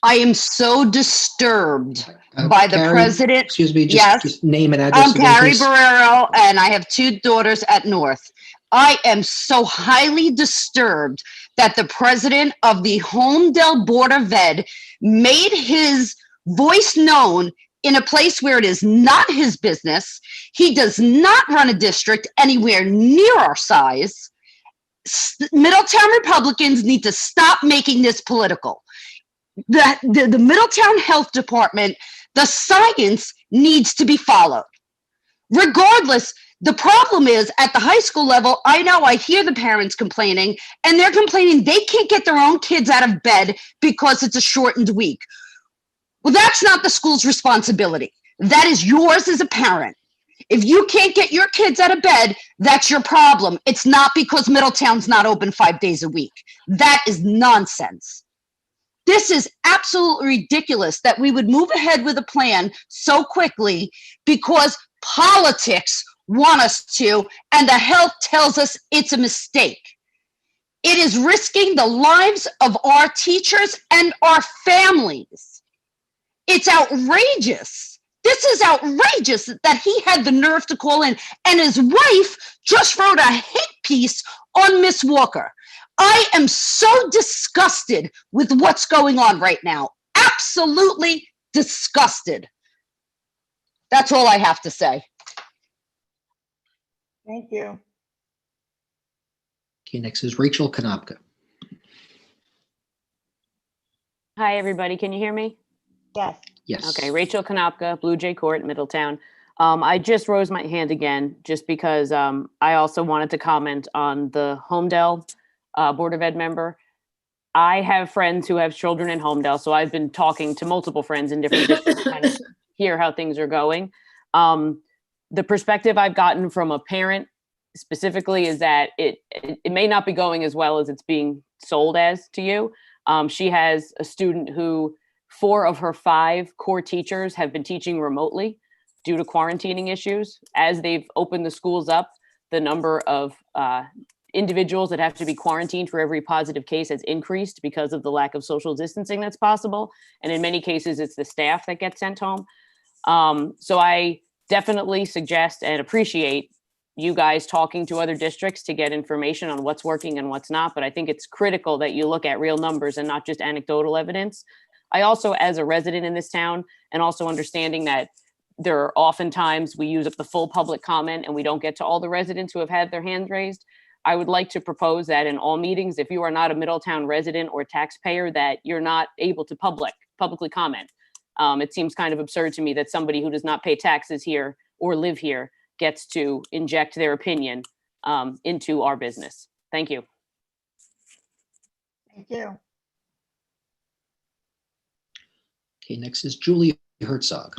S13: I am so disturbed by the
S4: Carrie,
S13: president.
S4: excuse me,
S13: Yes.
S4: just name and address.
S13: I'm
S4: again,
S13: Carrie
S4: please.
S13: Barrero, and I have 2 daughters at North. I am so highly disturbed that the president of the Homedale Board of Ed made his voice known in a place where it is not his business. He does not run a district anywhere near our size. Middletown Republicans need to stop making this political. The Middletown Health Department, the science needs to be followed. Regardless, the problem is at the high school level, I hear the parents complaining, and they're complaining they can't get their own kids out of bed because it's a shortened week. Well, that's not the school's responsibility. That is yours as a parent. If you can't get your kids out of bed, that's your problem. It's not because Middletown's not open 5 days a week. That is nonsense. This is absolutely ridiculous that we would move ahead with a plan so quickly because politics want us to, and the health tells us it's a mistake. It is risking the lives of our teachers and our families. It's outrageous. This is outrageous that he had the nerve to call in, and his wife just wrote a hit piece on Miss Walker. I am so disgusted with what's going on right now. Absolutely disgusted. That's all I have to say.
S1: Thank you.
S4: Okay, next is Rachel Konopka.
S2: Hi, everybody. Can you hear me?
S1: Yes.
S4: Yes.
S2: Okay, Rachel Konopka, Blue Jay Court, Middletown. I just rose my hand again just because I also wanted to comment on the Homedale Board of Ed member. I have friends who have children in Homedale, so I've been talking to multiple friends in different districts to kind of hear how things are going. The perspective I've gotten from a parent specifically is that it may not be going as well as it's being sold as to you. She has a student who 4 of her 5 core teachers have been teaching remotely due to quarantining issues. As they've opened the schools up, the number of individuals that have to be quarantined for every positive case has increased because of the lack of social distancing that's possible. And in many cases, it's the staff that gets sent home. So I definitely suggest and appreciate you guys talking to other districts to get information on what's working and what's not. But I think it's critical that you look at real numbers and not just anecdotal evidence. I also, as a resident in this town, and also understanding that there are oftentimes we use up the full public comment and we don't get to all the residents who have had their hands raised. I would like to propose that in all meetings, if you are not a Middletown resident or taxpayer, that you're not able to publicly comment. It seems kind of absurd to me that somebody who does not pay taxes here or live here gets to inject their opinion into our business. Thank you.
S1: Thank you.
S4: Okay, next is Julie Herzog.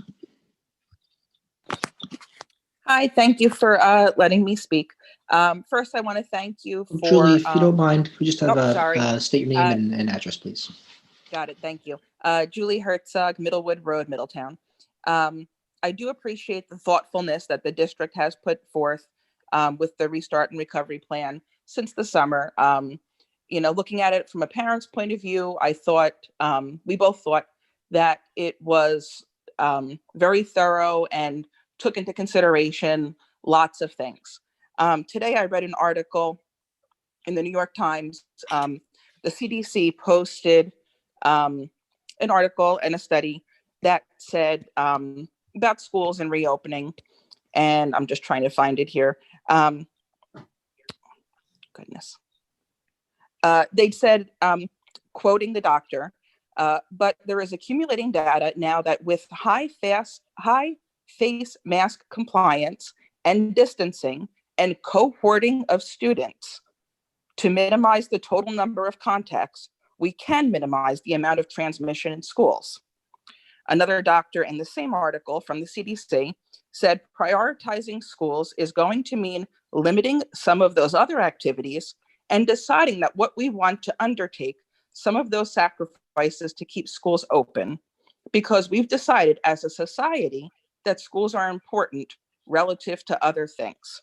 S15: Hi, thank you for letting me speak. First, I want to thank you for—
S4: Julie, if you don't mind, we just have
S15: sorry.
S4: State your name and address, please.
S15: Got it, thank you. Julie Herzog, Middlewood Road, Middletown. I do appreciate the thoughtfulness that the district has put forth with the Restart and Recovery Plan since the summer. You know, looking at it from a parent's point of view, I thought, we both thought that it was very thorough and took into consideration lots of things. Today, I read an article in the New York Times. The CDC posted an article and a study that said about schools and reopening. And I'm just trying to find it here. Goodness. They said, quoting the doctor, but there is accumulating data now that with high face mask compliance and distancing and cohorting of students to minimize the total number of contacts, we can minimize the amount of transmission in schools. Another doctor in the same article from the CDC said prioritizing schools is going to mean limiting some of those other activities and deciding that what we want to undertake some of those sacrifices to keep schools open, because we've decided as a society that schools are important relative to other things.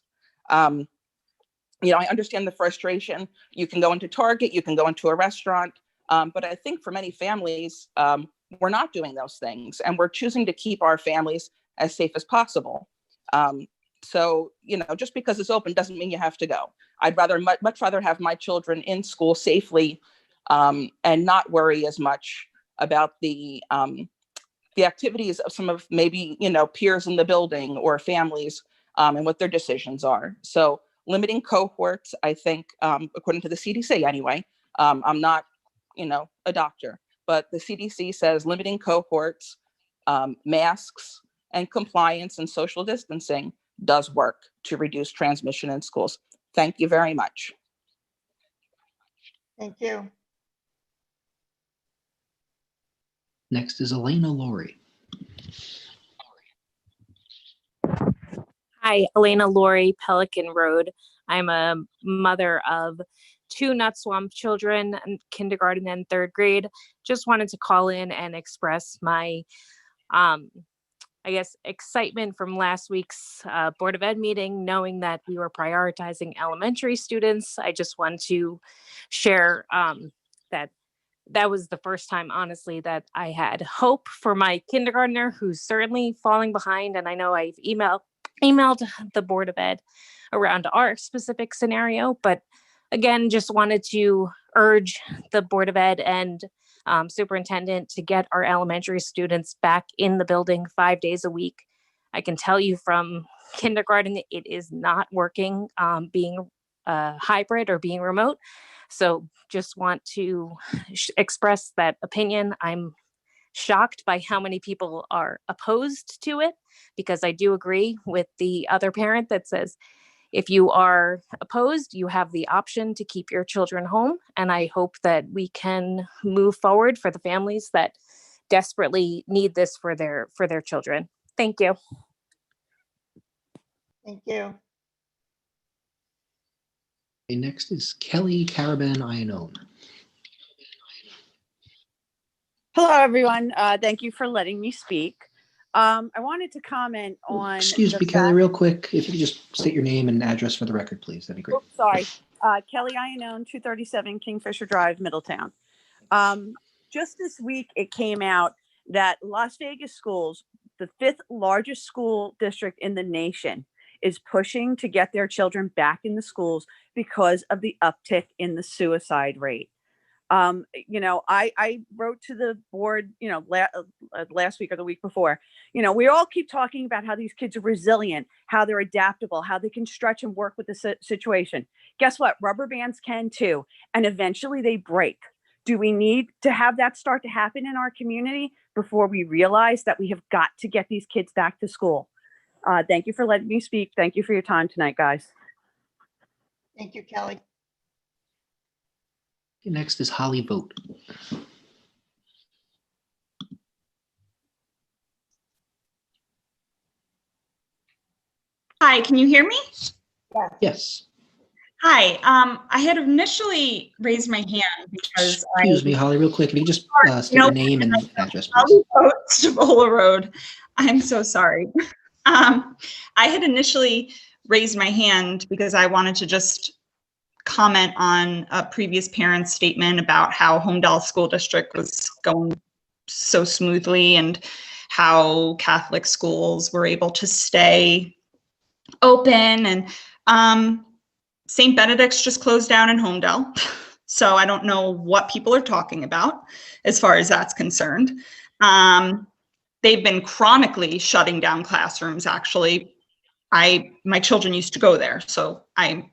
S15: I understand the frustration. You can go into Target, you can go into a restaurant, but I think for many families, we're not doing those things, and we're choosing to keep our families as safe as possible. So, just because it's open doesn't mean you have to go. I'd much rather have my children in school safely and not worry as much about the activities of some of maybe, peers in the building or families and what their decisions are. So limiting cohorts, I think, according to the CDC anyway, I'm not, a doctor, but the CDC says limiting cohorts, masks, and compliance and social distancing does work to reduce transmission in schools. Thank you very much.
S1: Thank you.
S4: Next is Elena Laurie.
S6: Hi, Elena Laurie, Pelican Road. I'm a mother of 2 Nut Swamp children, kindergarten and 3rd grade. Just wanted to call in and express my, excitement from last week's Board of Ed meeting, knowing that we were prioritizing elementary students. I just want to share that was the first time, honestly, that I had hope for my kindergartner, who's certainly falling behind. And I know I've emailed the Board of Ed around our specific scenario, but again, just wanted to urge the Board of Ed and Superintendent to get our elementary students back in the building 5 days a week. I can tell you from kindergarten, it is not working being hybrid or being remote. So just want to express that opinion. I'm shocked by how many people are opposed to it, because I do agree with the other parent that says, if you are opposed, you have the option to keep your children home. And I hope that we can move forward for the families that desperately need this for their children. Thank you.
S1: Thank you.
S4: Okay, next is Kelly Caraban-Iannone.
S19: Hello, everyone. Thank you for letting me speak. I wanted to comment on.
S4: Excuse me, Kelly, real quick. If you could just state your name and address for the record, please, that'd be great.
S19: Oops, sorry. Kelly Iannone, 237 Kingfisher Drive, Middletown. Just this week, it came out that Las Vegas schools, the 5th largest school district in the nation, is pushing to get their children back in the schools because of the uptick in the suicide rate. I wrote to the board, last week or the week before, we all keep talking about how these kids are resilient, how they're adaptable, how they can stretch and work with the situation. Guess what? Rubber bands can too. And eventually they break. Do we need to have that start to happen in our community before we realize that we have got to get these kids back to school? Thank you for letting me speak. Thank you for your time tonight, guys.
S1: Thank you, Kelly.
S4: Okay, next is Holly Vogt.
S23: Hi, can you hear me?
S4: Yes.
S23: Hi, I had initially raised my hand because
S4: Excuse me, Holly, real quick. If you just state your name and address, please.
S23: Holly Vogt, Stavola Road. I'm so sorry. I had initially raised my hand because I wanted to just comment on a previous parent's statement about how Homedale School District was going so smoothly and how Catholic schools were able to stay open. And St. Benedict's just closed down in Homedale. So I don't know what people are talking about as far as that's concerned. They've been chronically shutting down classrooms, actually. My children used to go there, so I'm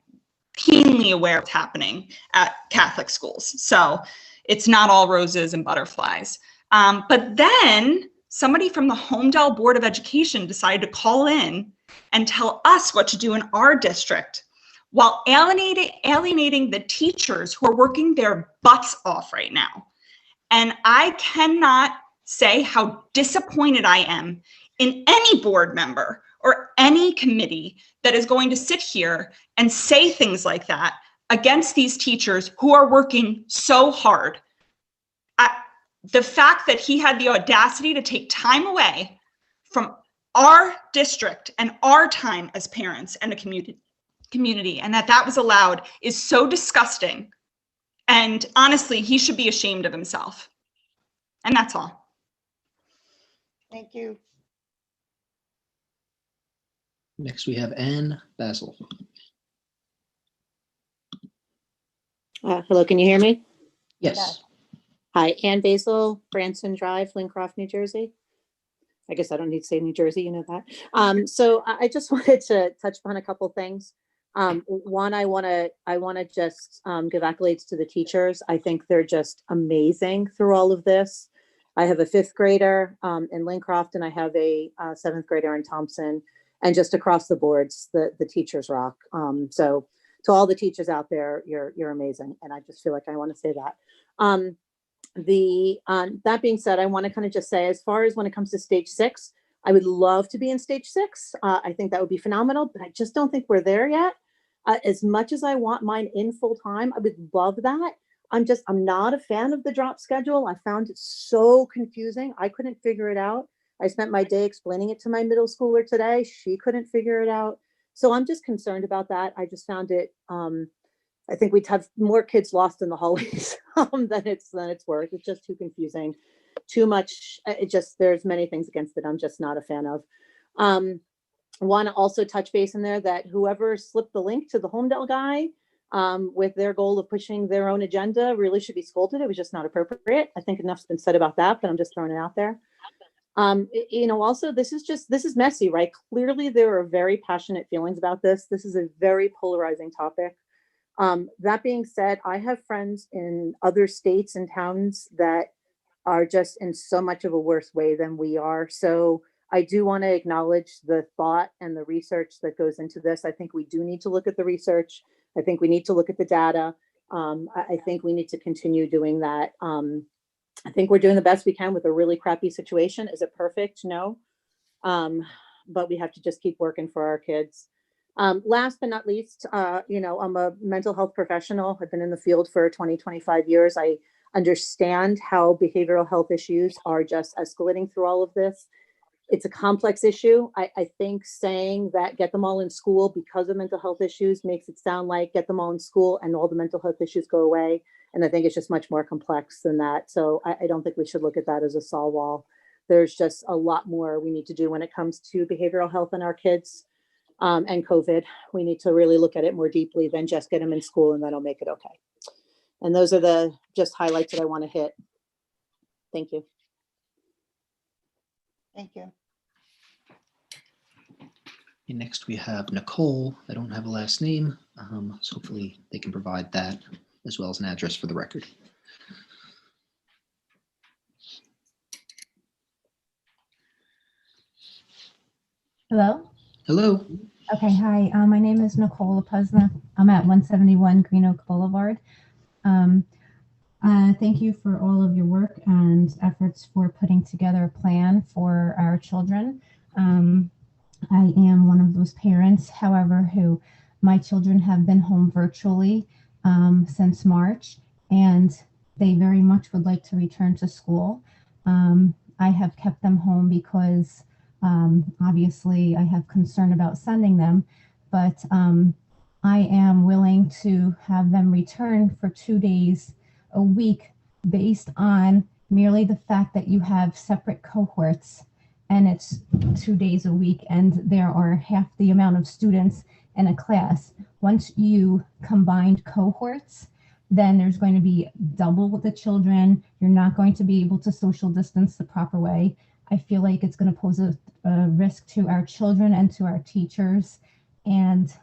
S23: keenly aware of what's happening at Catholic schools. So it's not all roses and butterflies. But then somebody from the Homedale Board of Education decided to call in and tell us what to do in our district while alienating the teachers who are working their butts off right now. And I cannot say how disappointed I am in any board member or any committee that is going to sit here and say things like that against these teachers who are working so hard. The fact that he had the audacity to take time away from our district and our time as parents and a community, and that was allowed, is so disgusting. And honestly, he should be ashamed of himself. And that's all.
S1: Thank you.
S4: Next, we have Ann Basil.
S5: Hello, can you hear me?
S4: Yes.
S5: Hi, Ann Basil, Branson Drive, Lincroft, New Jersey. I guess I don't need to say New Jersey, you know that. So I just wanted to touch upon a couple things. One, I want to just give accolades to the teachers. I think they're just amazing through all of this. I have a 5th grader in Lincroft, and I have a 7th grader in Thompson, and just across the boards, the teachers rock. So to all the teachers out there, you're amazing, and I just feel like I want to say that. That being said, I want to kind of just say, as far as when it comes to stage 6, I would love to be in stage 6. I think that would be phenomenal, but I just don't think we're there yet. As much as I want mine in full time, I would love that. I'm not a fan of the drop schedule. I found it so confusing. I couldn't figure it out. I spent my day explaining it to my middle schooler today. She couldn't figure it out. So I'm just concerned about that. I just found it, I think we'd have more kids lost in the hallways than it's worth. It's just too confusing, too much. There's many things against it I'm just not a fan of. Want to also touch base in there that whoever slipped the link to the Homedale guy with their goal of pushing their own agenda really should be scolded. It was just not appropriate. I think enough's been said about that, but I'm just throwing it out there. Also, this is messy, right? Clearly, there are very passionate feelings about this. This is a very polarizing topic. That being said, I have friends in other states and towns that are just in so much of a worse way than we are. So I do want to acknowledge the thought and the research that goes into this. I think we do need to look at the research. I think we need to look at the data. I think we need to continue doing that. I think we're doing the best we can with a really crappy situation. Is it perfect? No. But we have to just keep working for our kids. Last but not least, I'm a mental health professional. I've been in the field for 25 years. I understand how behavioral health issues are just escalating through all of this. It's a complex issue. I think saying that get them all in school because of mental health issues makes it sound like get them all in school and all the mental health issues go away. And I think it's just much more complex than that. So I don't think we should look at that as a solve all. There's just a lot more we need to do when it comes to behavioral health in our kids and COVID. We need to really look at it more deeply than just get them in school and then it'll make it okay. And those are the just highlights that I want to hit. Thank you.
S1: Thank you.
S4: And next we have Nicole. I don't have a last name, so hopefully they can provide that as well as an address for the record.
S7: Hello?
S4: Hello.
S7: Okay, hi. My name is Nicole Puzna. I'm at 171 Green Oak Boulevard. Thank you for all of your work and efforts for putting together a plan for our children. I am one of those parents, however, who my children have been home virtually since March, and they very much would like to return to school. I have kept them home because obviously I have concern about sending them, but I am willing to have them return for 2 days a week based on merely the fact that you have separate cohorts and it's 2 days a week, and there are half the amount of students in a class. Once you combined cohorts, then there's going to be double with the children. You're not going to be able to social distance the proper way. I feel like it's going to pose a risk to our children and to our teachers. And,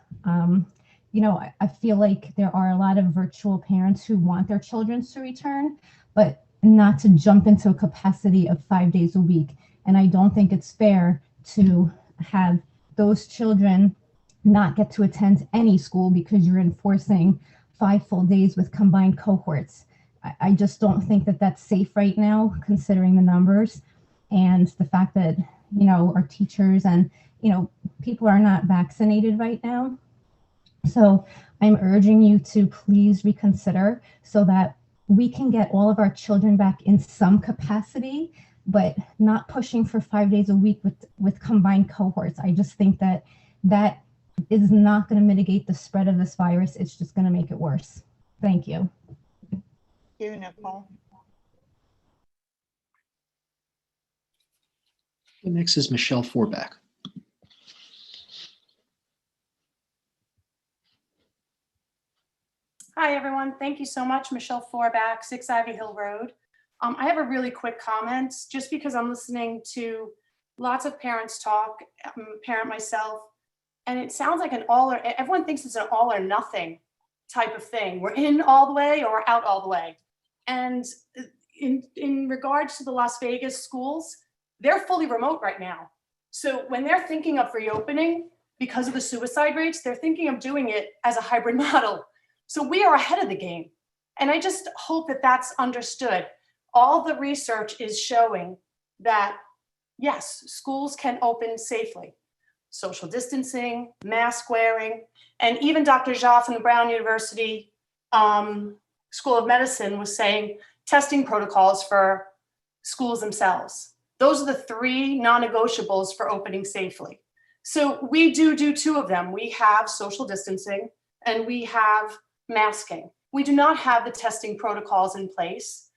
S7: I feel like there are a lot of virtual parents who want their children to return, but not to jump into a capacity of 5 days a week. And I don't think it's fair to have those children not get to attend any school because you're enforcing 5 full days with combined cohorts. I just don't think that that's safe right now, considering the numbers and the fact that, our teachers and, people are not vaccinated right now. So I'm urging you to please reconsider so that we can get all of our children back in some capacity, but not pushing for 5 days a week with combined cohorts. I just think that is not going to mitigate the spread of this virus. It's just going to make it worse. Thank you.
S1: Thank you, Nicole.
S4: Next is Michelle Forback.
S3: Hi, everyone. Thank you so much. Michelle Forback, 6 Ivy Hill Road. I have a really quick comment, just because I'm listening to lots of parents talk, I'm a parent myself, and it sounds like everyone thinks it's an all or nothing type of thing. We're in all the way or we're out all the way. And in regards to the Las Vegas schools, they're fully remote right now. So when they're thinking of reopening, because of the suicide rates, they're thinking of doing it as a hybrid model. So we are ahead of the game. And I just hope that that's understood. All the research is showing that, yes, schools can open safely. Social distancing, mask wearing, and even Dr. Jha from the Brown University School of Medicine was saying testing protocols for schools themselves. Those are the 3 non-negotiables for opening safely. So we do 2 of them. We have social distancing and we have masking. We do not have the testing protocols in place,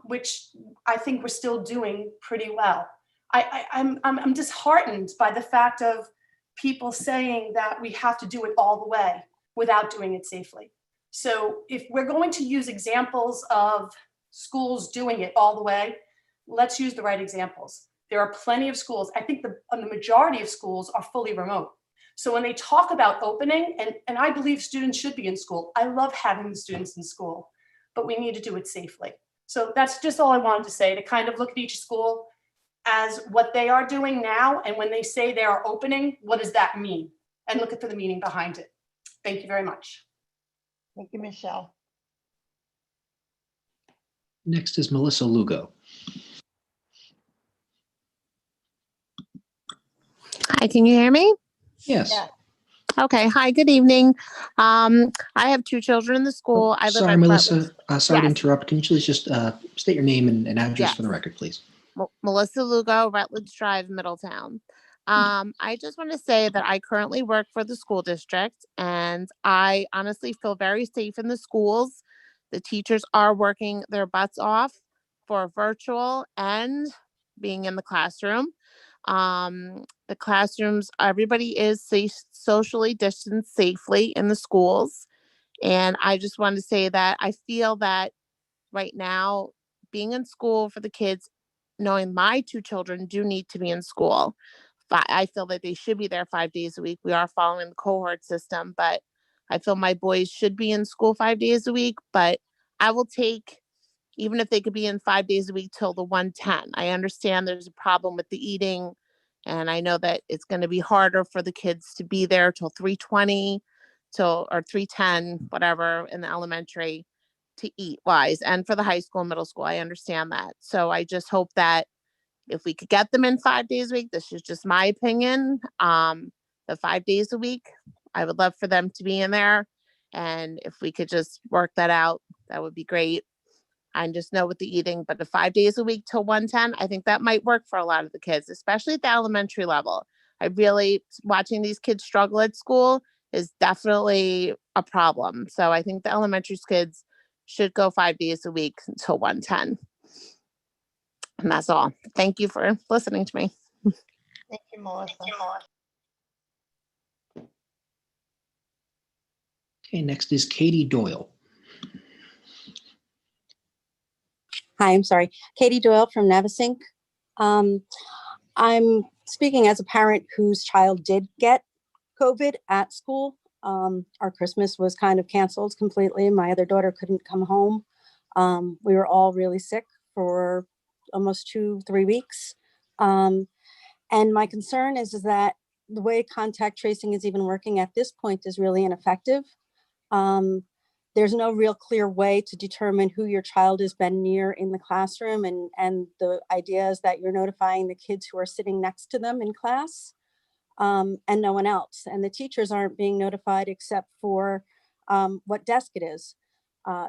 S3: which I think we're still doing pretty well. I'm disheartened by the fact of people saying that we have to do it all the way without doing it safely. So if we're going to use examples of schools doing it all the way, let's use the right examples. There are plenty of schools. I think the majority of schools are fully remote. So when they talk about opening, and I believe students should be in school. I love having the students in school, but we need to do it safely. So that's just all I wanted to say, to kind of look at each school as what they are doing now. And when they say they are opening, what does that mean? And look at the meaning behind it. Thank you very much.
S1: Thank you, Michelle.
S4: Next is Melissa Lugo.
S12: Hi, can you hear me?
S4: Yes.
S12: Okay. Hi, good evening. I have 2 children in the school. I live
S4: Sorry,
S12: in
S4: Melissa.
S12: Rutledge.
S4: Sorry to
S12: Yes.
S4: interrupt. Can you please just state your name and address for the record, please?
S12: Melissa Lugo, Rutledge Drive, Middletown. I just want to say that I currently work for the school district, and I honestly feel very safe in the schools. The teachers are working their butts off for virtual and being in the classroom. The classrooms, everybody is safe, socially distanced safely in the schools. And I just want to say that I feel that right now, being in school for the kids, knowing my 2 children do need to be in school, I feel that they should be there 5 days a week. We are following the cohort system, but I feel my boys should be in school 5 days a week, but I will take, even if they could be in 5 days a week till the 110. I understand there's a problem with the eating, and I know that it's going to be harder for the kids to be there till 3:20 or 3:10, whatever, in the elementary to eat wise, and for the high school and middle school. I understand that. So I just hope that if we could get them in 5 days a week, this is just my opinion, the 5 days a week, I would love for them to be in there. And if we could just work that out, that would be great. I just know with the eating, but the 5 days a week till 110, I think that might work for a lot of the kids, especially at the elementary level. Watching these kids struggle at school is definitely a problem. So I think the elementary kids should go 5 days a week until 110. And that's all. Thank you for listening to me.
S1: Thank you, Melissa.
S4: Okay, next is Katie Doyle.
S17: Hi, I'm sorry. Katie Doyle from Navasink. I'm speaking as a parent whose child did get COVID at school. Our Christmas was kind of canceled completely. My other daughter couldn't come home. We were all really sick for almost 2-3 weeks. And my concern is that the way contact tracing is even working at this point is really ineffective. There's no real clear way to determine who your child has been near in the classroom. And the idea is that you're notifying the kids who are sitting next to them in class, and no one else. And the teachers aren't being notified except for what desk it is.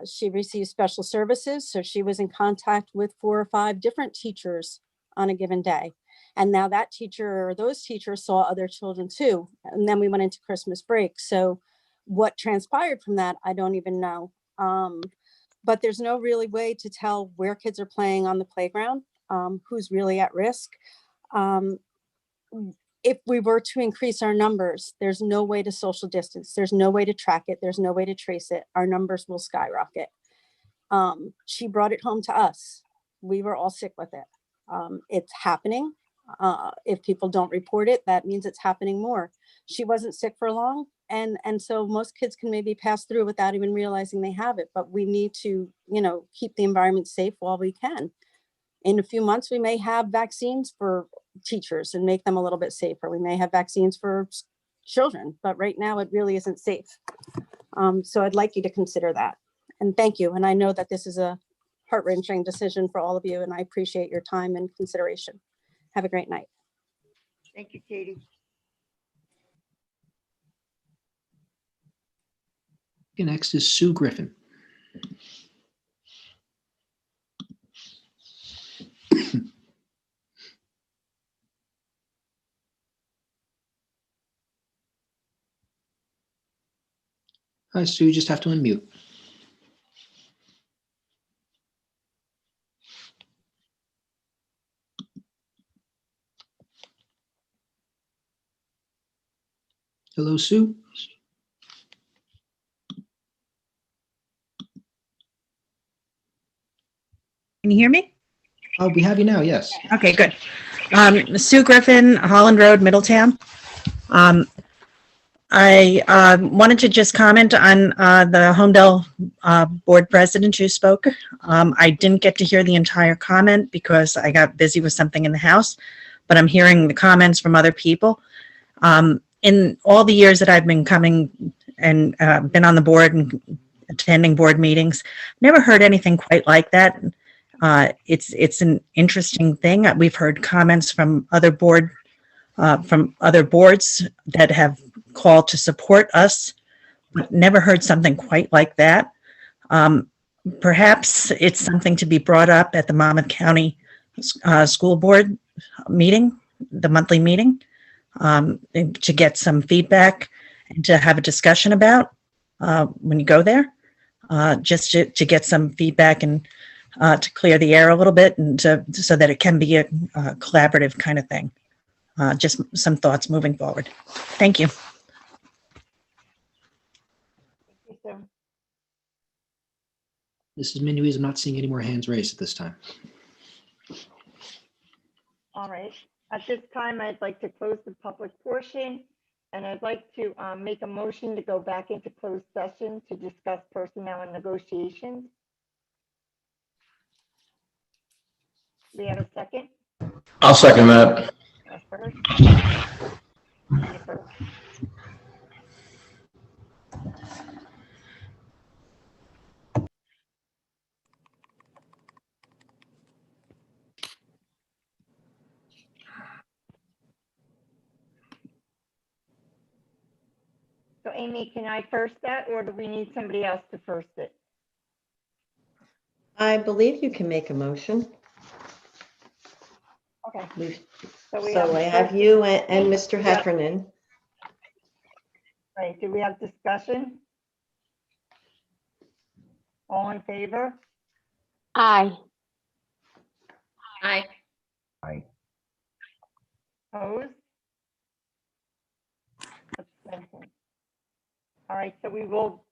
S17: She receives special services, so she was in contact with 4 or 5 different teachers on a given day. And now that teacher or those teachers saw other children too. And then we went into Christmas break. So what transpired from that, I don't even know. But there's no really way to tell where kids are playing on the playground, who's really at risk. If we were to increase our numbers, there's no way to social distance. There's no way to track it. There's no way to trace it. Our numbers will skyrocket. She brought it home to us. We were all sick with it. It's happening. If people don't report it, that means it's happening more. She wasn't sick for long. And so most kids can maybe pass through without even realizing they have it, but we need to, keep the environment safe while we can. In a few months, we may have vaccines for teachers and make them a little bit safer. We may have vaccines for children, but right now it really isn't safe. So I'd like you to consider that. And thank you. And I know that this is a heart-wrenching decision for all of you, and I appreciate your time and consideration. Have a great night.
S1: Thank you, Katie.
S4: Okay, next is Sue Griffin. Hi, Sue, you just have to unmute. Hello, Sue.
S18: Can you hear me?
S4: Oh, we have you now, yes.
S18: Okay, good. Sue Griffin, Holland Road, Middletown. I wanted to just comment on the Homedale board president who spoke. I didn't get to hear the entire comment because I got busy with something in the house, but I'm hearing the comments from other people. In all the years that I've been coming and been on the board and attending board meetings, never heard anything quite like that. It's an interesting thing. We've heard comments from other boards that have called to support us, but never heard something quite like that. Perhaps it's something to be brought up at the Monmouth County School Board meeting, the monthly meeting, to get some feedback and to have a discussion about when you go there, just to get some feedback and to clear the air a little bit and so that it can be a collaborative kind of thing. Just some thoughts moving forward. Thank you.
S1: Thank you, Sue.
S4: Mrs. Minuis, I'm not seeing any more hands raised at this time.
S1: All right. At this time, I'd like to close the public portion, and I'd like to make a motion to go back into closed session to discuss personnel and negotiations. We have a second?
S21: I'll second that.
S1: First. So Amy, can I first that, or do we need somebody else to first it?
S24: I believe you can make a motion.
S1: Okay.
S24: So
S1: we
S24: I have you and Mr. Heffernan.
S1: Right, do we have discussion? All in favor?
S25: Aye.
S8: Aye.
S21: Aye.
S1: Opposed? Abstentions? All right, so we will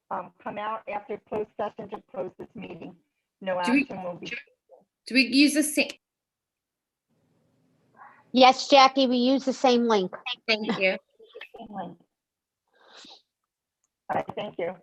S1: come out after closed session to close this meeting. No
S8: Do we-
S1: action will be.
S8: Do we use the same?
S11: Yes, Jackie, we use the same link.
S8: Thank you.
S1: All right, thank you.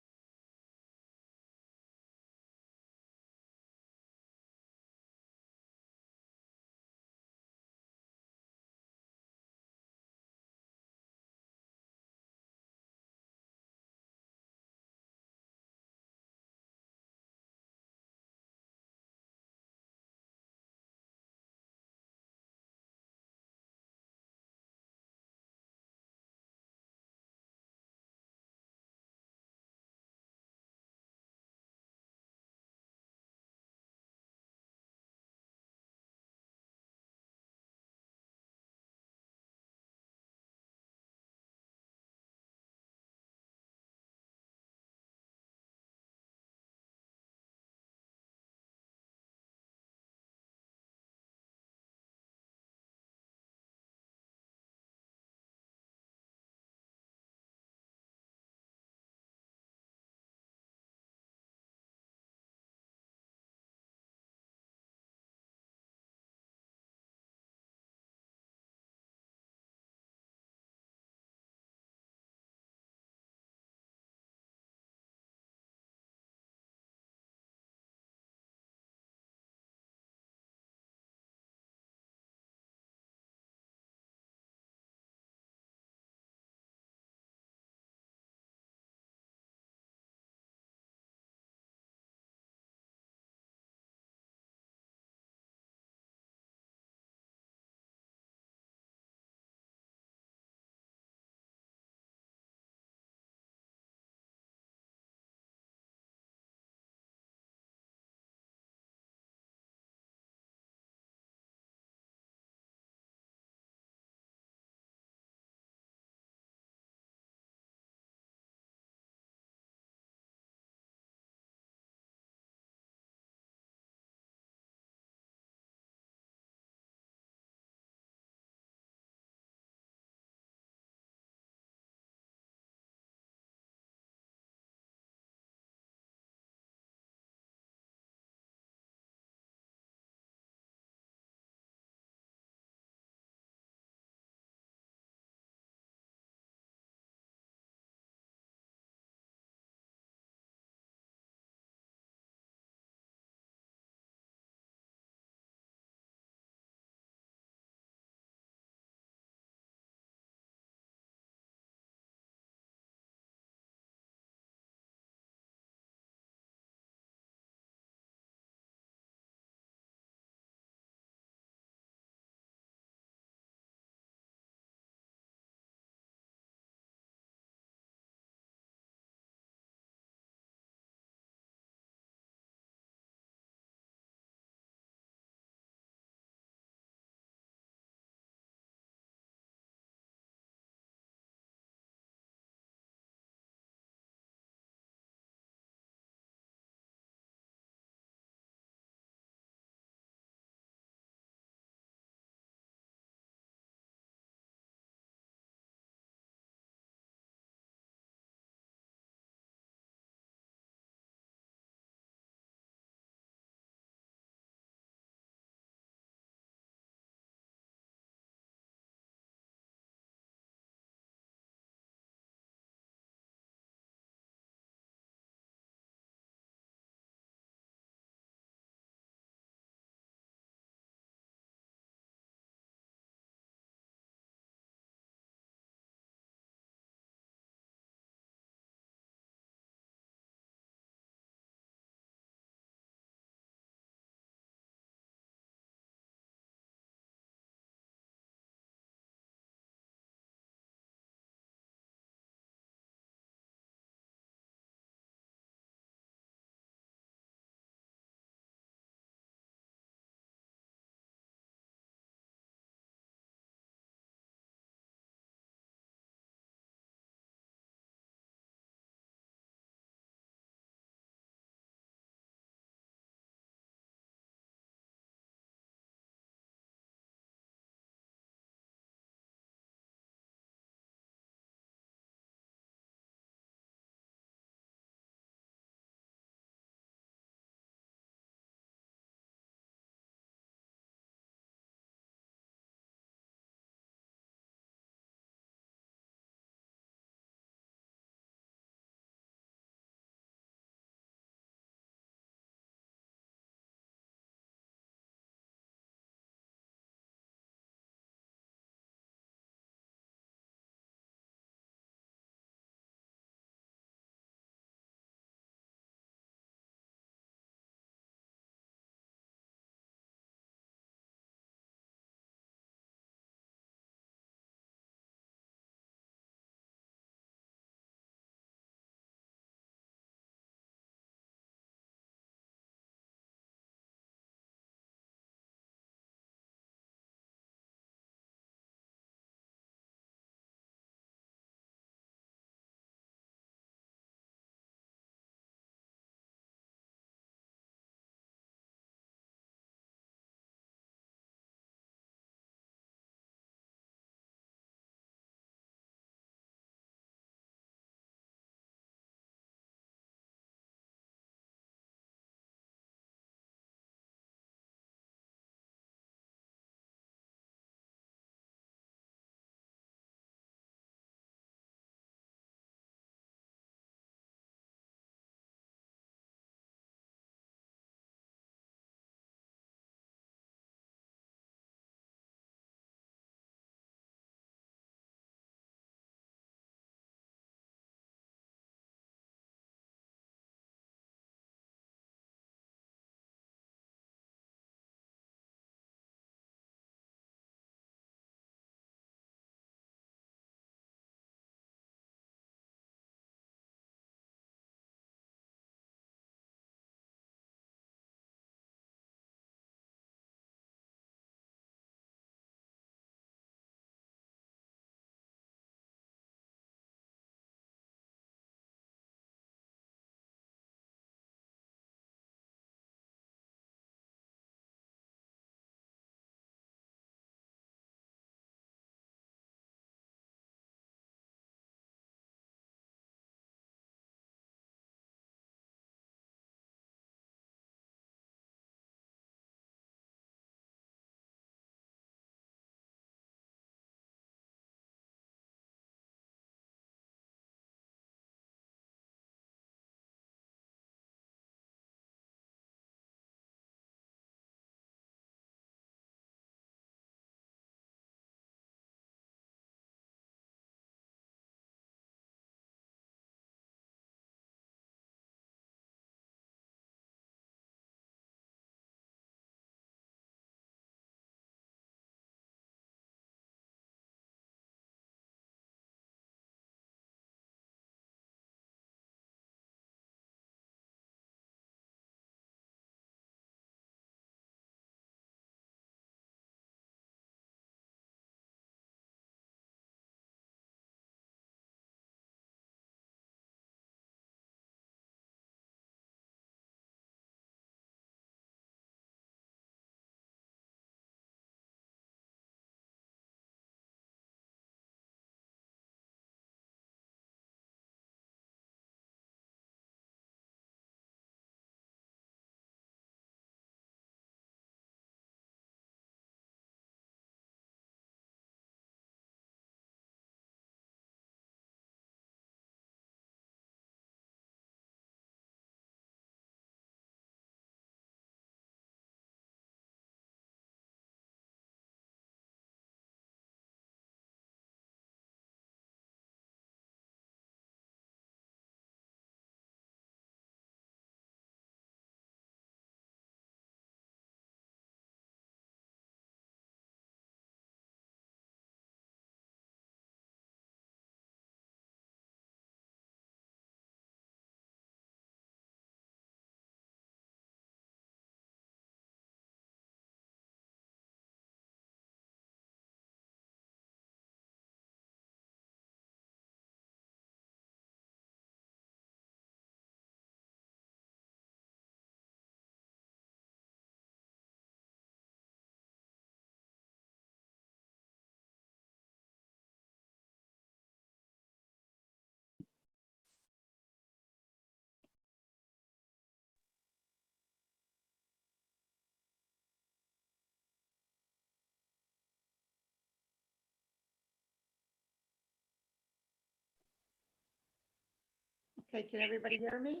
S1: Okay, can everybody hear me?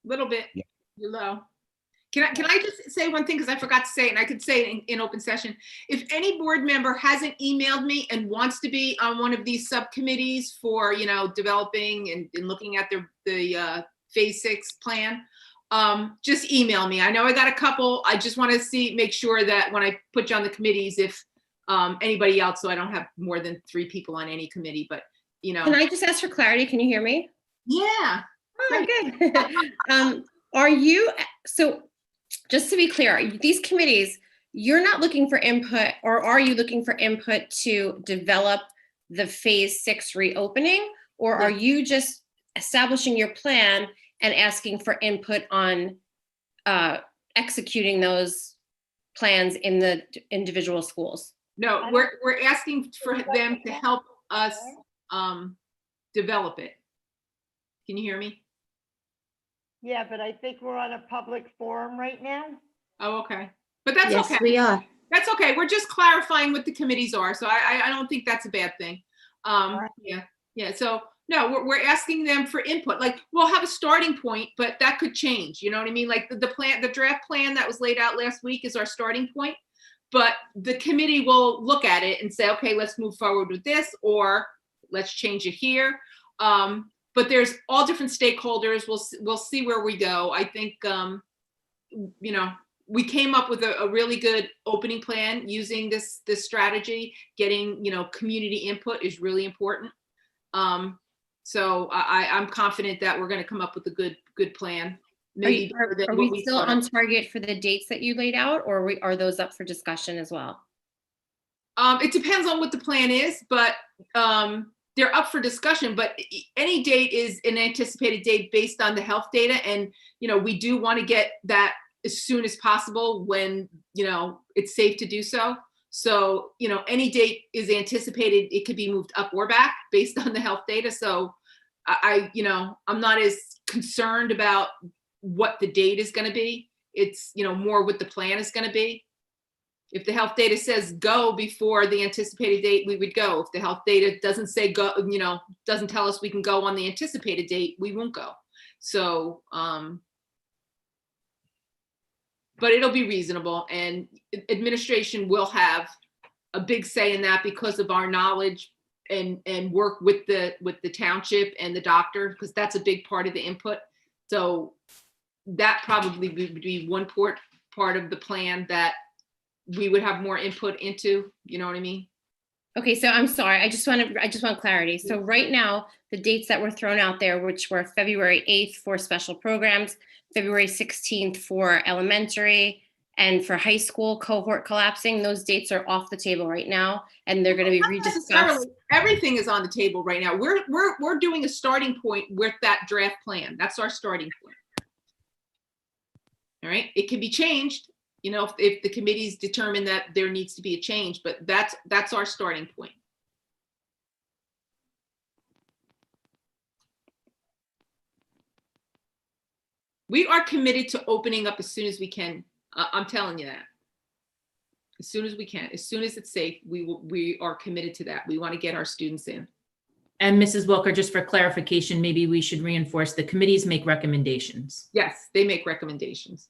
S10: Little bit. You're low. Can I just say one thing, because I forgot to say it, and I could say it in open session. If any board member hasn't emailed me and wants to be on one of these subcommittees for, developing and looking at the phase 6 plan, just email me. I know I got a couple. I just want to make sure that when I put you on the committees, if anybody else, so I don't have more than 3 people on any committee, but
S8: Can I just ask for clarity? Can you hear me?
S10: Yeah.
S8: Oh, good. Are you, so just to be clear, these committees, you're not looking for input, or are you looking for input to develop the phase 6 reopening? Or are you just establishing your plan and asking for input on executing those plans in the individual schools?
S10: No, we're asking for them to help us develop it. Can you hear me?
S1: Yeah, but I think we're on a public forum right now.
S10: Oh, okay. But that's
S11: Yes,
S10: okay.
S11: we are.
S10: That's okay. We're just clarifying what the committees are. So I don't think that's a bad thing. Yeah. So no, we're asking them for input. Like, we'll have a starting point, but that could change. You know what I mean? Like the draft plan that was laid out last week is our starting point, but the committee will look at it and say, okay, let's move forward with this, or let's change it here. But there's all different stakeholders. We'll see where we go. I think, we came up with a really good opening plan using this strategy. Getting, community input is really important. So I'm confident that we're going to come up with a good plan. Maybe
S8: Are we still on target for the dates that you laid out, or are those up for discussion as well?
S10: It depends on what the plan is, but they're up for discussion. But any date is an anticipated date based on the health data, and we do want to get that as soon as possible when it's safe to do so. So any date is anticipated. It could be moved up or back based on the health data. So I'm not as concerned about what the date is going to be. It's more what the plan is going to be. If the health data says go before the anticipated date, we would go. If the health data doesn't say go, doesn't tell us we can go on the anticipated date, we won't go. So, but it'll be reasonable, and administration will have a big say in that because of our knowledge and work with the township and the doctor, because that's a big part of the input. So that probably would be one part of the plan that we would have more input into. You know what I mean?
S8: Okay, so I'm sorry. I just want clarity. So right now, the dates that were thrown out there, which were February 8th for special programs, February 16th for elementary, and for high school cohort collapsing, those dates are off the table right now, and they're going to be rediscussed.
S10: Everything is on the table right now. We're doing a starting point with that draft plan. That's our starting point. All right. It can be changed, if the committees determine that there needs to be a change, but that's our starting point. We are committed to opening up as soon as we can. I'm telling you that. As soon as we can, as soon as it's safe, we are committed to that. We want to get our students in.
S14: And Mrs. Wilker, just for clarification, maybe we should reinforce the committees make recommendations.
S10: Yes, they make recommendations.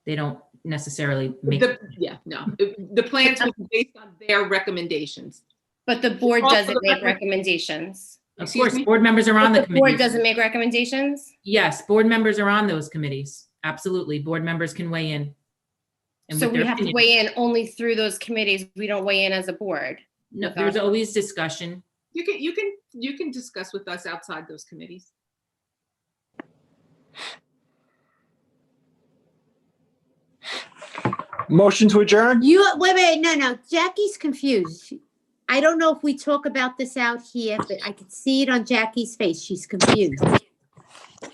S14: They don't necessarily make.
S10: The plans will be based on their recommendations.
S8: But the board doesn't make recommendations.
S14: Of course, board members are on the committee.
S8: Board doesn't make recommendations?
S14: Yes, board members are on those committees. Absolutely. Board members can weigh in.
S8: So we have to weigh in only through those committees. We don't weigh in as a board.
S14: No, there's always discussion.
S10: You can discuss with us outside those committees.
S20: Motion to adjourn?
S11: Wait, no. Jackie's confused. I don't know if we talk about this out here, but I could see it on Jackie's face. She's confused.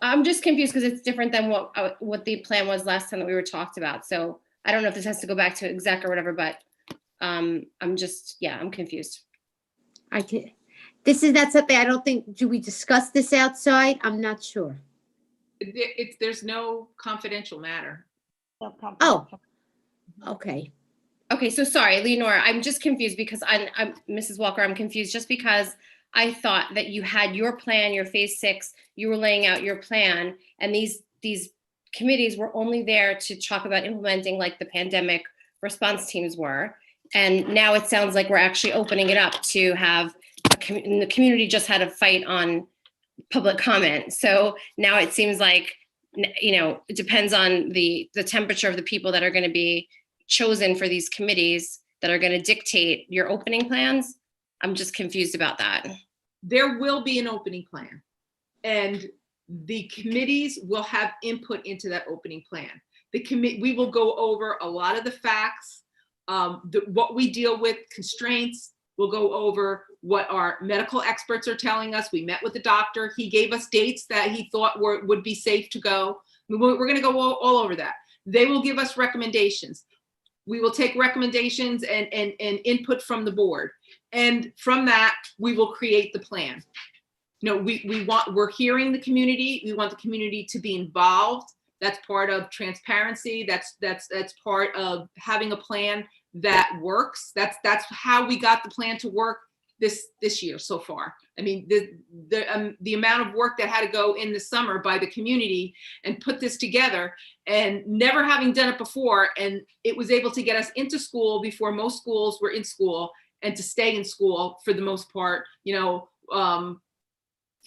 S8: I'm just confused because it's different than what the plan was last time that we were talked about. So I don't know if this has to go back to exec or whatever, but I'm confused.
S11: This is not something I don't think, do we discuss this outside? I'm not sure.
S10: There's no confidential matter.
S11: Oh, okay.
S8: Okay, so sorry, Leonora, I'm just confused because I'm Mrs. Walker, I'm confused just because I thought that you had your plan, your phase 6, you were laying out your plan, and these committees were only there to talk about implementing like the pandemic response teams were. And now it sounds like we're actually opening it up to have, and the community just had a fight on public comment. So now it seems like, you know, it depends on the temperature of the people that are going to be chosen for these committees that are going to dictate your opening plans. I'm just confused about that.
S10: There will be an opening plan, and the committees will have input into that opening plan. We will go over a lot of the facts, what we deal with, constraints. We'll go over what our medical experts are telling us. We met with the doctor. He gave us dates that he thought would be safe to go. We're going to go all over that. They will give us recommendations. We will take recommendations and input from the board. And from that, we will create the plan. You know, we're hearing the community. We want the community to be involved. That's part of transparency. That's part of having a plan that works. That's how we got the plan to work this year so far. I mean, the amount of work that had to go in the summer by the community and put this together, and never having done it before, and it was able to get us into school before most schools were in school, and to stay in school for the most part, you know,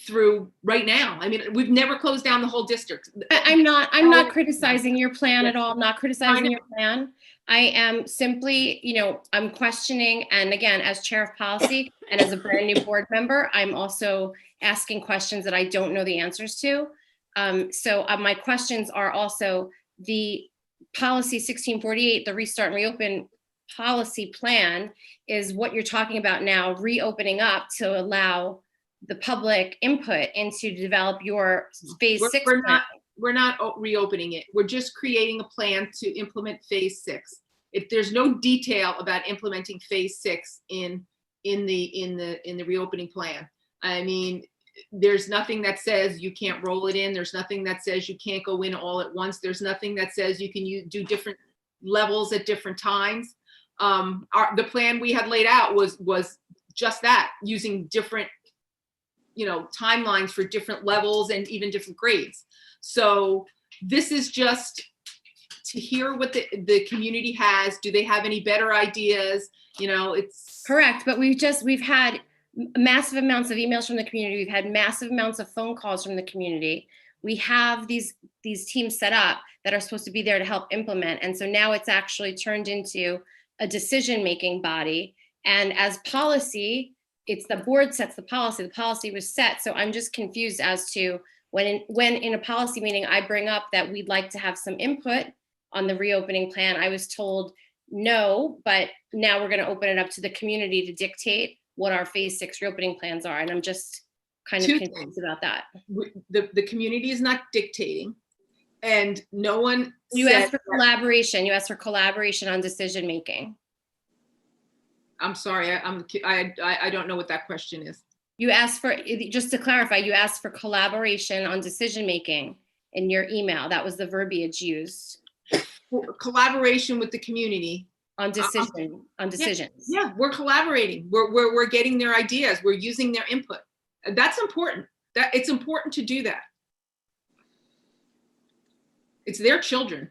S10: through right now. I mean, we've never closed down the whole district.
S8: I'm not criticizing your plan at all. I'm not criticizing your plan. I am simply, you know, I'm questioning, and again, as chair of policy and as a brand new board member, I'm also asking questions that I don't know the answers to. So my questions are also the policy 1648, the restart and reopen policy plan, is what you're talking about now, reopening up to allow the public input into develop your phase 6 plan.
S10: We're not reopening it. We're just creating a plan to implement phase 6. If there's no detail about implementing phase 6 in the reopening plan, I mean, there's nothing that says you can't roll it in. There's nothing that says you can't go in all at once. There's nothing that says you can do different levels at different times. The plan we had laid out was just that, using different, you know, timelines for different levels and even different grades. So this is just to hear what the community has. Do they have any better ideas? You know, it's
S8: correct. But we've had massive amounts of emails from the community. We've had massive amounts of phone calls from the community. We have these teams set up that are supposed to be there to help implement. And so now it's actually turned into a decision-making body. And as policy, it's the board sets the policy. The policy was set. So I'm just confused as to when in a policy meeting, I bring up that we'd like to have some input on the reopening plan. I was told no, but now we're going to open it up to the community to dictate what our phase 6 reopening plans are. And I'm just kind of confused about that.
S10: The community is not dictating, and no one.
S8: You asked for collaboration. You asked for collaboration on decision making.
S10: I'm sorry, I don't know what that question is.
S8: You asked for, just to clarify, you asked for collaboration on decision making in your email. That was the verbiage used.
S10: Collaboration with the community
S8: on decisions.
S10: Yeah, we're collaborating. We're getting their ideas. We're using their input. That's important. It's important to do that. It's their children.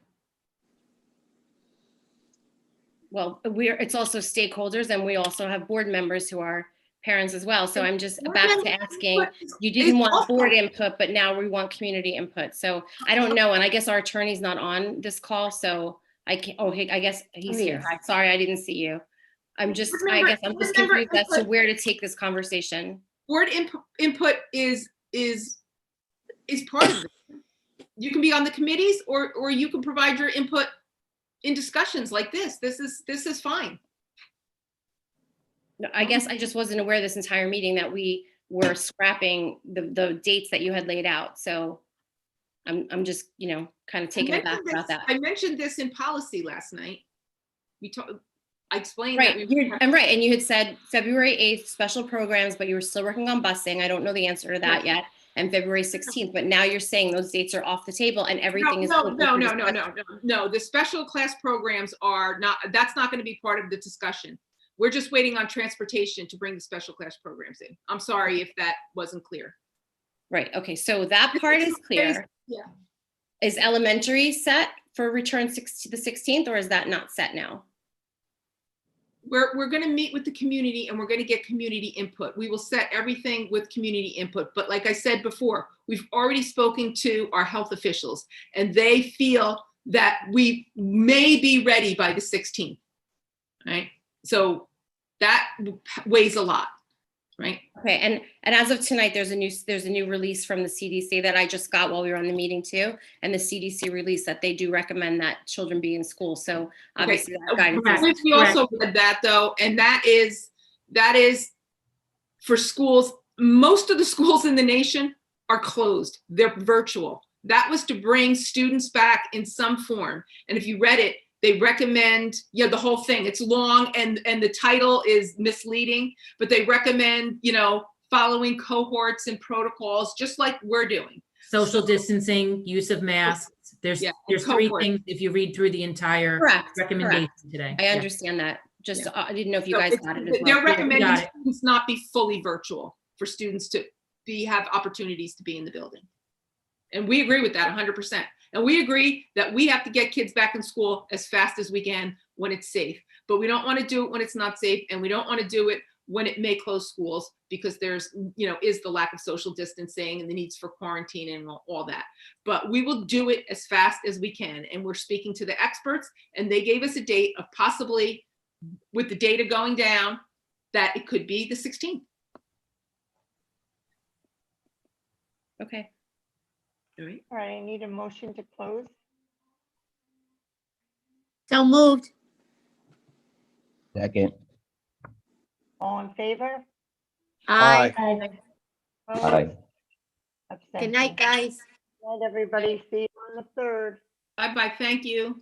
S8: Well, it's also stakeholders, and we also have board members who are parents as well. So I'm just back to asking, you didn't want board input, but now we want community input. So I don't know. And I guess our attorney's not on this call. So I can't, I guess he's here. Sorry, I didn't see you. I guess I'm just confused as to where to take this conversation.
S10: Board input is part of it. You can be on the committees, or you can provide your input in discussions like this. This is fine.
S8: I guess I just wasn't aware this entire meeting that we were scrapping the dates that you had laid out. So I'm just, you know, kind of taken aback about that.
S10: I mentioned this in policy last night. I explained
S8: right.
S10: that
S8: Right. And you had said February 8th, special programs, but you were still working on busing. I don't know the answer to that yet. And February 16th, but now you're saying those dates are off the table and everything is.
S10: No. The special class programs are not, that's not going to be part of the discussion. We're just waiting on transportation to bring the special class programs in. I'm sorry if that wasn't clear.
S8: Right, okay, so that part is clear.
S10: Yeah.
S8: Is elementary set for return to the 16th, or is that not set now?
S10: We're going to meet with the community and we're going to get community input. We will set everything with community input. But like I said before, we've already spoken to our health officials and they feel that we may be ready by the 16th, right? So that weighs a lot, right?
S8: Okay, and as of tonight, there's a new release from the CDC that I just got while we were on the meeting too. And the CDC released that they do recommend that children be in school. So obviously that guidance.
S10: We also read that though, and that is for schools. Most of the schools in the nation are closed. They're virtual. That was to bring students back in some form. And if you read it, they recommend, the whole thing. It's long and the title is misleading, but they recommend, following cohorts and protocols, just like we're doing.
S14: Social distancing, use of masks. There's three things if you read through the entire recommendation today.
S8: I understand that. Just I didn't know if you guys got it as well.
S10: They're recommending students not be fully virtual, for students to have opportunities to be in the building. And we agree with that 100%. And we agree that we have to get kids back in school as fast as we can when it's safe. But we don't want to do it when it's not safe. And we don't want to do it when it may close schools because there's, is the lack of social distancing and the needs for quarantine and all that. But we will do it as fast as we can. And we're speaking to the experts and they gave us a date of possibly, with the data going down, that it could be the 16th.
S8: Okay.
S10: All right.
S1: All right, I need a motion to close.
S11: So moved.
S21: Second.
S1: All in favor?
S11: Aye.
S1: Opposed?
S21: Aye.
S11: Good night, guys.
S1: Good night, everybody. See you on the 3rd.
S10: Bye-bye. Thank you.